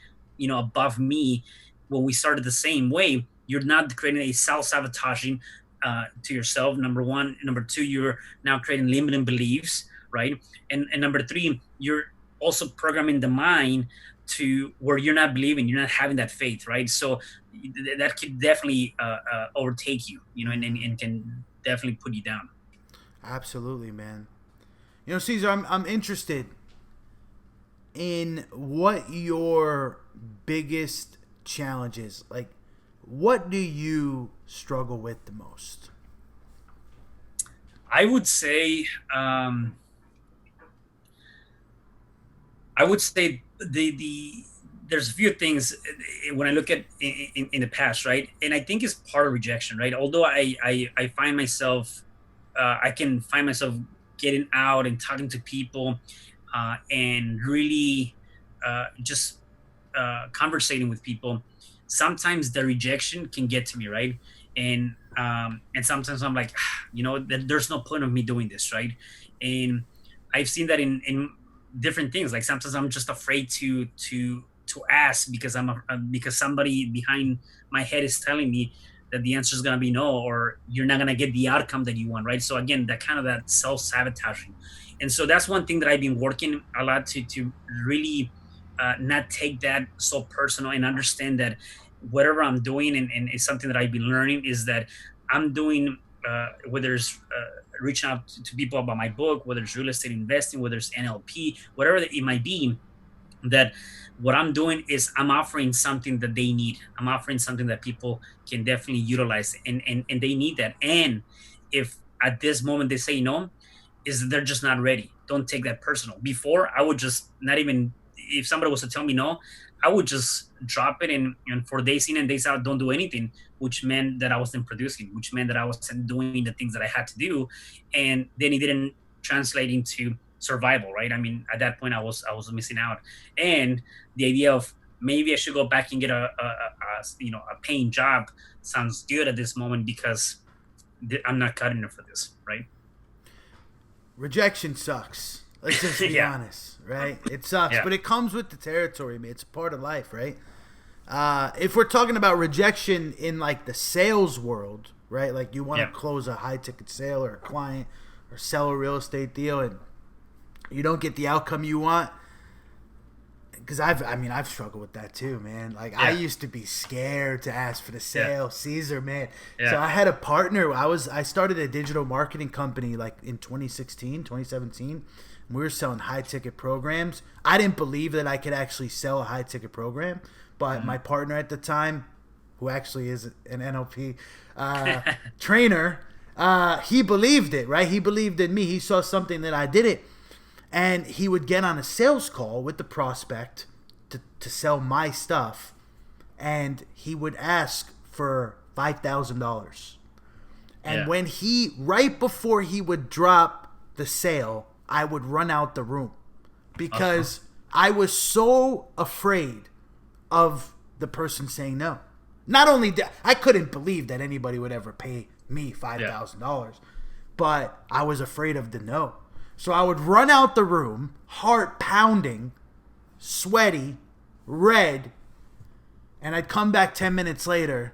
above me, when we started the same way, you're not creating a self-sabotaging to yourself, number one. Number two, you're now creating limiting beliefs, right? And number three, you're also programming the mind to where you're not believing, you're not having that faith, right? So that could definitely overtake you, and can definitely put you down. Absolutely, man. Caesar, I'm interested in what your biggest challenge is. Like, what do you struggle with the most? I would say, I would say the there's a few things when I look at in the past, right? And I think it's part of rejection, right? Although I find myself, I can find myself getting out and talking to people, and really just conversating with people. Sometimes the rejection can get to me, right? And sometimes I'm like, there's no point of me doing this, right? And I've seen that in different things. Like sometimes I'm just afraid to ask because because somebody behind my head is telling me that the answer is gonna be no, or you're not gonna get the outcome that you want, right? So again, that self sabotaging, and so that's one thing that I've been working a lot to really not take that so personal and understand that whatever I'm doing, and it's something that I've been learning, is that I'm doing, whether it's reaching out to people about my book, whether it's real estate investing, whether it's NLP, whatever it might be, that what I'm doing is I'm offering something that they need. I'm offering something that people can definitely utilize, and they need that. And if at this moment they say no, is that they're just not ready. Don't take that personal. Before, I would just not even, if somebody was to tell me no, I would just drop it, and for days in and days out, don't do anything, which meant that I wasn't producing, which meant that I wasn't doing the things that I had to do. And then it didn't translate into survival, right? I mean, at that point, I was missing out. And the idea of maybe I should go back and get a paying job sounds good at this moment, because I'm not cutting it for this, right? Rejection sucks. Let's just be Yeah, honest, right? It sucks, yeah, but it comes with the territory, man. It's a part of life, right? If we're talking about rejection in like the sales world, right? Like you want to yeah, close a high ticket sale or a client or sell a real estate deal, and you don't get the outcome you want. Because I've struggled with that too, man. Like I yeah, used to be scared to ask for the yeah, sale, Caesar, man. So yeah. I had a partner. I started a digital marketing company like in 2016, 2017. We were selling high ticket programs. I didn't believe that I could actually sell a high ticket program, but my Mhm. partner at the time, who actually is an NLP trainer, he believed it. Right? He believed in me. He saw something that I didn't, and he would get on a sales call with the prospect to sell my stuff, and he would ask for $5,000. And Yeah. when right before he would drop the sale, I would run out the room Uh-huh. because I was so afraid of the person saying no. Not only that, I couldn't believe that anybody would ever pay me Yeah. $5,000, but I was afraid of the no. So I would run out the room, heart pounding, sweaty, red, and I'd come back 10 minutes later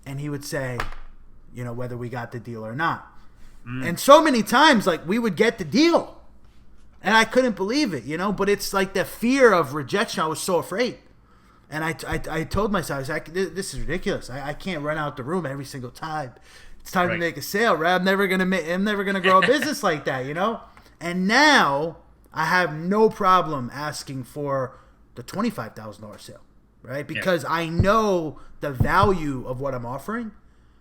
and he would say, whether we got the deal or not. Mm, And so many times, like, we would get the deal, and I couldn't believe it, But it's like the fear of rejection. I was so afraid. And I told myself, I was like, this is ridiculous. I can't run out the room every single time. It's time to right. make a sale, right? I'm never gonna grow a business like that. And now I have no problem asking for the $25,000 sale, right? Yeah. Because I know the value of what I'm offering.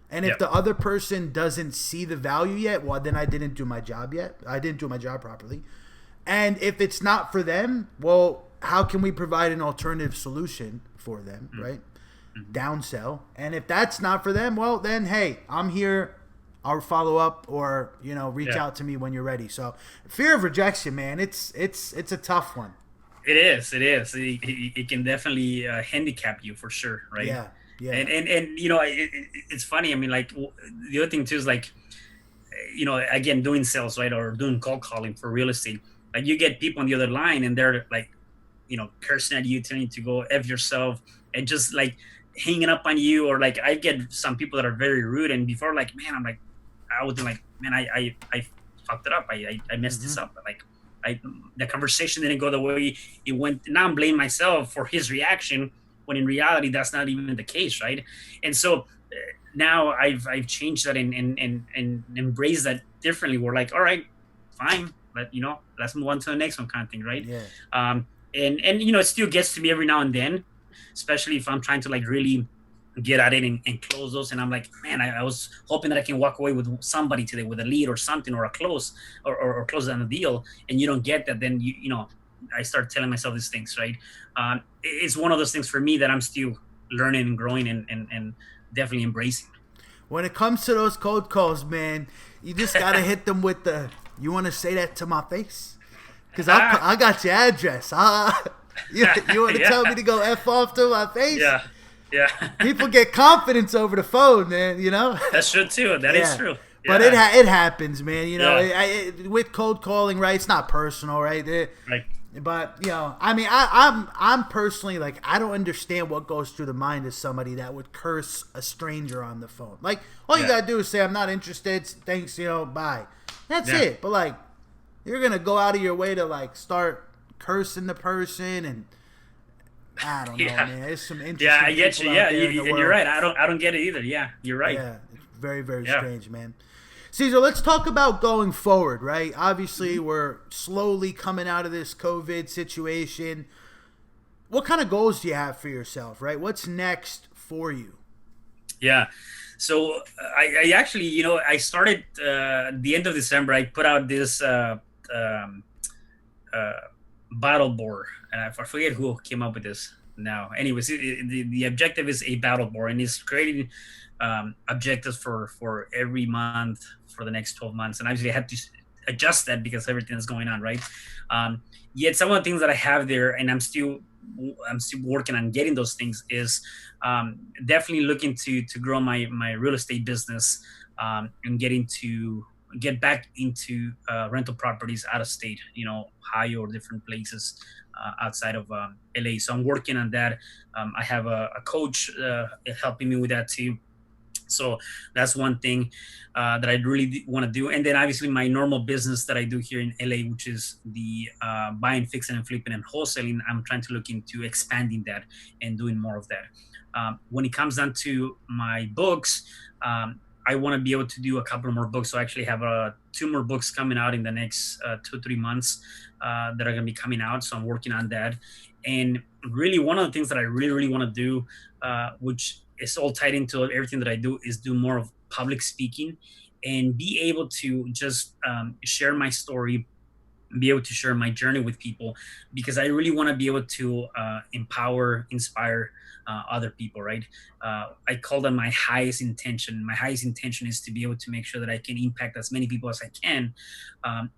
And if Yep. the other person doesn't see the value yet, well, then I didn't do my job yet. I didn't do my job properly. And if it's not for them, well, how can we provide an alternative solution for them, right? Mm-hmm. Downsell. And if that's not for them, well, then, hey, I'm here. I'll follow up, or reach Yeah. out to me when you're ready. So fear of rejection, man, it's a tough one. It is. It is. It can definitely handicap you for sure, right? Yeah, yeah. And it's funny. I mean, like the other thing too is like, again, doing sales, right, or doing cold calling for real estate. Like you get people on the other line, and they're like, cursing at you, telling you to go f yourself, and just like hanging up on you, or like I get some people that are very rude, and before, like, man, I'm like, I would be like, man, I fucked it up. I messed this Hmm. up. Like, the conversation didn't go the way it went. Now I'm blaming myself for his reaction, when in reality that's not even the case, right? And so now I've changed that, and embraced that differently. We're like, all right, fine, let's move on to the next one, kind of thing, right? Yeah. And it still gets to me every now and then, especially if I'm trying to like really get at it, and close those, and I'm like, man, I was hoping that I can walk away with somebody today, with a lead or something, or a close, or close on a deal, and you don't get that. Then I start telling myself these things, right? It's one of those things for me that I'm still learning and growing, and definitely embracing. When it comes to those cold calls, man, you just gotta hit them with the. You want to say that to my face? Because I got your address. You want to Yeah, tell me to go f off to my face? yeah, yeah. People get confidence over the phone, man. That's true too. That is Yeah. true. But Yeah, it happens, man. yeah, With cold calling, right? It's not personal, right? right. But I mean, I'm personally like, I don't understand what goes through the mind of somebody that would curse a stranger on the phone. Like, all you Yeah, gotta do is say, I'm not interested. Thanks, bye. That's yeah, it. But like, you're gonna go out of your way to like start cursing the person, and I don't know, yeah. man. There's some Yeah, I interesting get you. people Yeah, out there in the and you're world. right. I don't get it either. Yeah, you're right. Yeah, it's very, very Yeah. strange, man. Cesar, let's talk about going forward, right? Obviously, Mhm. we're slowly coming out of this COVID situation. What kind of goals do you have for yourself, right? What's next for you? Yeah. So I actually, I started the end of December. I put out this um, uh, battle board, and I forget who came up with this now. Anyways, the objective is a battle board, and it's creating objectives for every month for the next 12 months. And obviously, I had to adjust that because everything is going on, right? Um, Yet some of the things that I have there, and I'm still working on getting those things, is definitely looking to grow my real estate business, and get back into rental properties out of state, Ohio or different places outside of LA. So I'm working on that. I have a coach helping me with that too. So that's one thing that I really want to do. And then obviously my normal business that I do here in LA, which is the buying, fixing, and flipping and wholesaling. I'm trying to look into expanding that and doing more of that. When it comes down to my books, I want to be able to do a couple more books. So I actually have two more books coming out in the next 2 3 months that are going to be coming out. So I'm working on that. And really, one of the things that I really, really want to do, which is all tied into everything that I do, is do more of public speaking, and be able to just share my story, be able to share my journey with people, because I really want to be able to empower, inspire other people, right? I call them my highest intention. My highest intention is to be able to make sure that I can impact as many people as I can,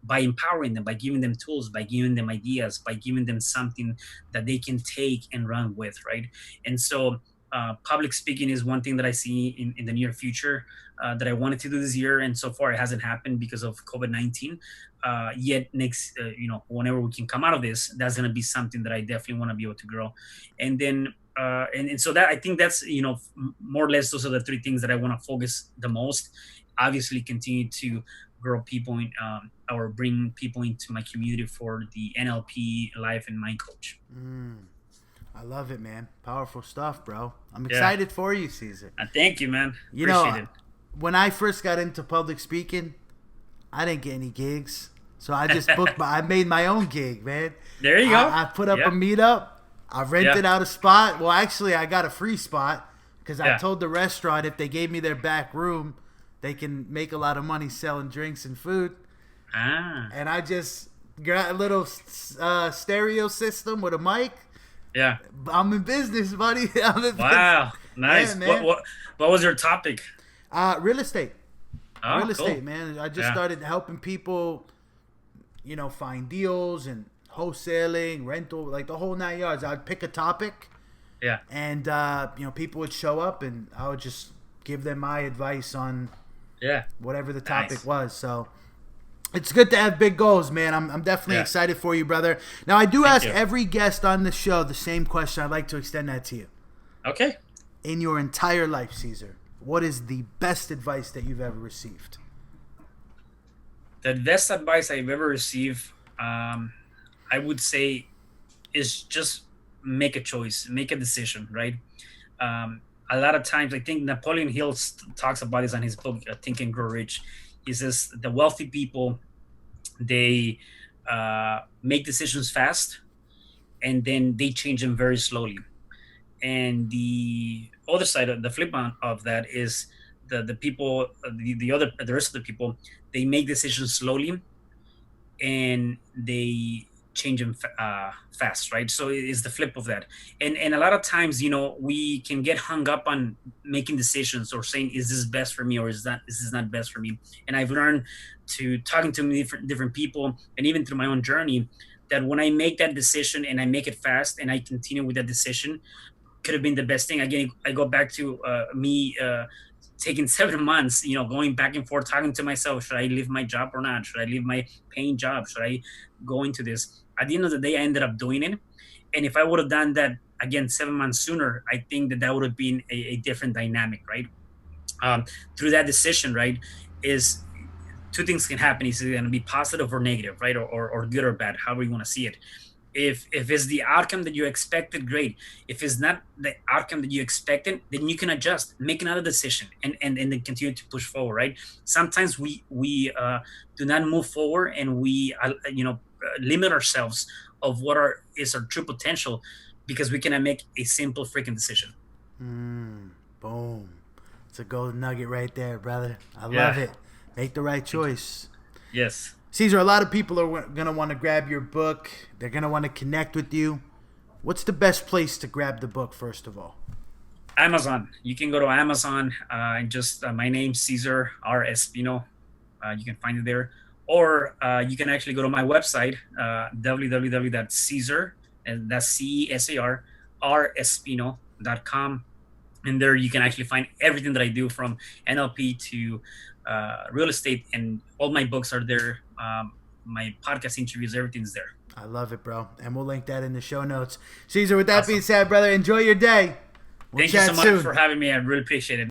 by empowering them, by giving them tools, by giving them ideas, by giving them something that they can take and run with, right? And so public speaking is one thing that I see in the near future that I wanted to do this year, and so far it hasn't happened because of COVID-19. Yet next, whenever we can come out of this, that's going to be something that I definitely want to be able to grow. And then And so that I think that's more or less those are the three things that I want to focus the most. Obviously, continue to grow people in, or bring people into my community for the NLP life and mind coach. Mm, I love it, man. Powerful stuff, bro. I'm Yeah, excited for you, Caesar. thank you, man. You Appreciate know, it. when I first got into public speaking, I didn't get any gigs. So I just I made my own gig, man. There you go. I put up a Yeah, meetup. I yeah, rented out a spot. Well, actually, I got a free spot because I yeah. told the restaurant if they gave me their back room, they can make a lot of money selling drinks and food. Ah, And I just got a little stereo system with a mic. yeah. I'm in business, buddy. I'm in business. Wow, Yeah, nice. man. What was your topic? Real estate. Oh, Real estate, cool. man. I just Yeah, started helping people, find deals and wholesaling, rental, like the whole 9 yards. I'd pick a topic, yeah, and people would show up, and I would just give them my advice on yeah. whatever the topic Nice. was. So it's good to have big goals, man. I'm definitely Yeah. excited for you, brother. Now I do Thank ask you. every guest on the show the same question. I'd like to extend that to you. Okay. In your entire life, Caesar, what is the best advice that you've ever received? The best advice I've ever received, I would say, is just make a choice, make a decision, right? A lot of times, I think Napoleon Hill talks about this on his book, Think and Grow Rich. He says the wealthy people, they make decisions fast, and then they change them very slowly. And the other side of the flip of that is the people, the rest of the people, they make decisions slowly, and they change them fast, right? So it's the flip of that. And a lot of times, we can get hung up on making decisions or saying, is this best for me, or is this not best for me? And I've learned to talking to many different people, and even through my own journey, that when I make that decision and I make it fast and I continue with that decision, could have been the best thing. Again, I go back to me taking 7 months, going back and forth, talking to myself, should I leave my job or not? Should I leave my paying job? Should I go into this? At the end of the day, I ended up doing it. And if I would have done that again 7 months sooner, I think that would have been a different dynamic, right? Through that decision, right, is two things can happen. It's going to be positive or negative, right? Or good or bad, however you want to see it. If it's the outcome that you expected, great. If it's not the outcome that you expected, then you can adjust, make another decision, and then continue to push forward, right? Sometimes we do not move forward, and we limit ourselves of what is our true potential, because we cannot make a simple freaking decision. Boom. It's a golden nugget right there, brother. I love Yeah. it. Make the right choice. Yes. Caesar, a lot of people are going to want to grab your book. They're going to want to connect with you. What's the best place to grab the book, first of all? Amazon. You can go to Amazon and just my name, Cesar R. Espino. You can find it there. Or you can actually go to my website, www.cesar, and that's CESAR, respino.com. And there you can actually find everything that I do, from NLP to real estate, and all my books are there. My podcast interviews, everything's there. I love it, bro. And we'll link that in the show notes. Caesar, with that being Awesome. said, brother, enjoy your day. We'll Thank you chat so much soon. for having me. I really appreciate it.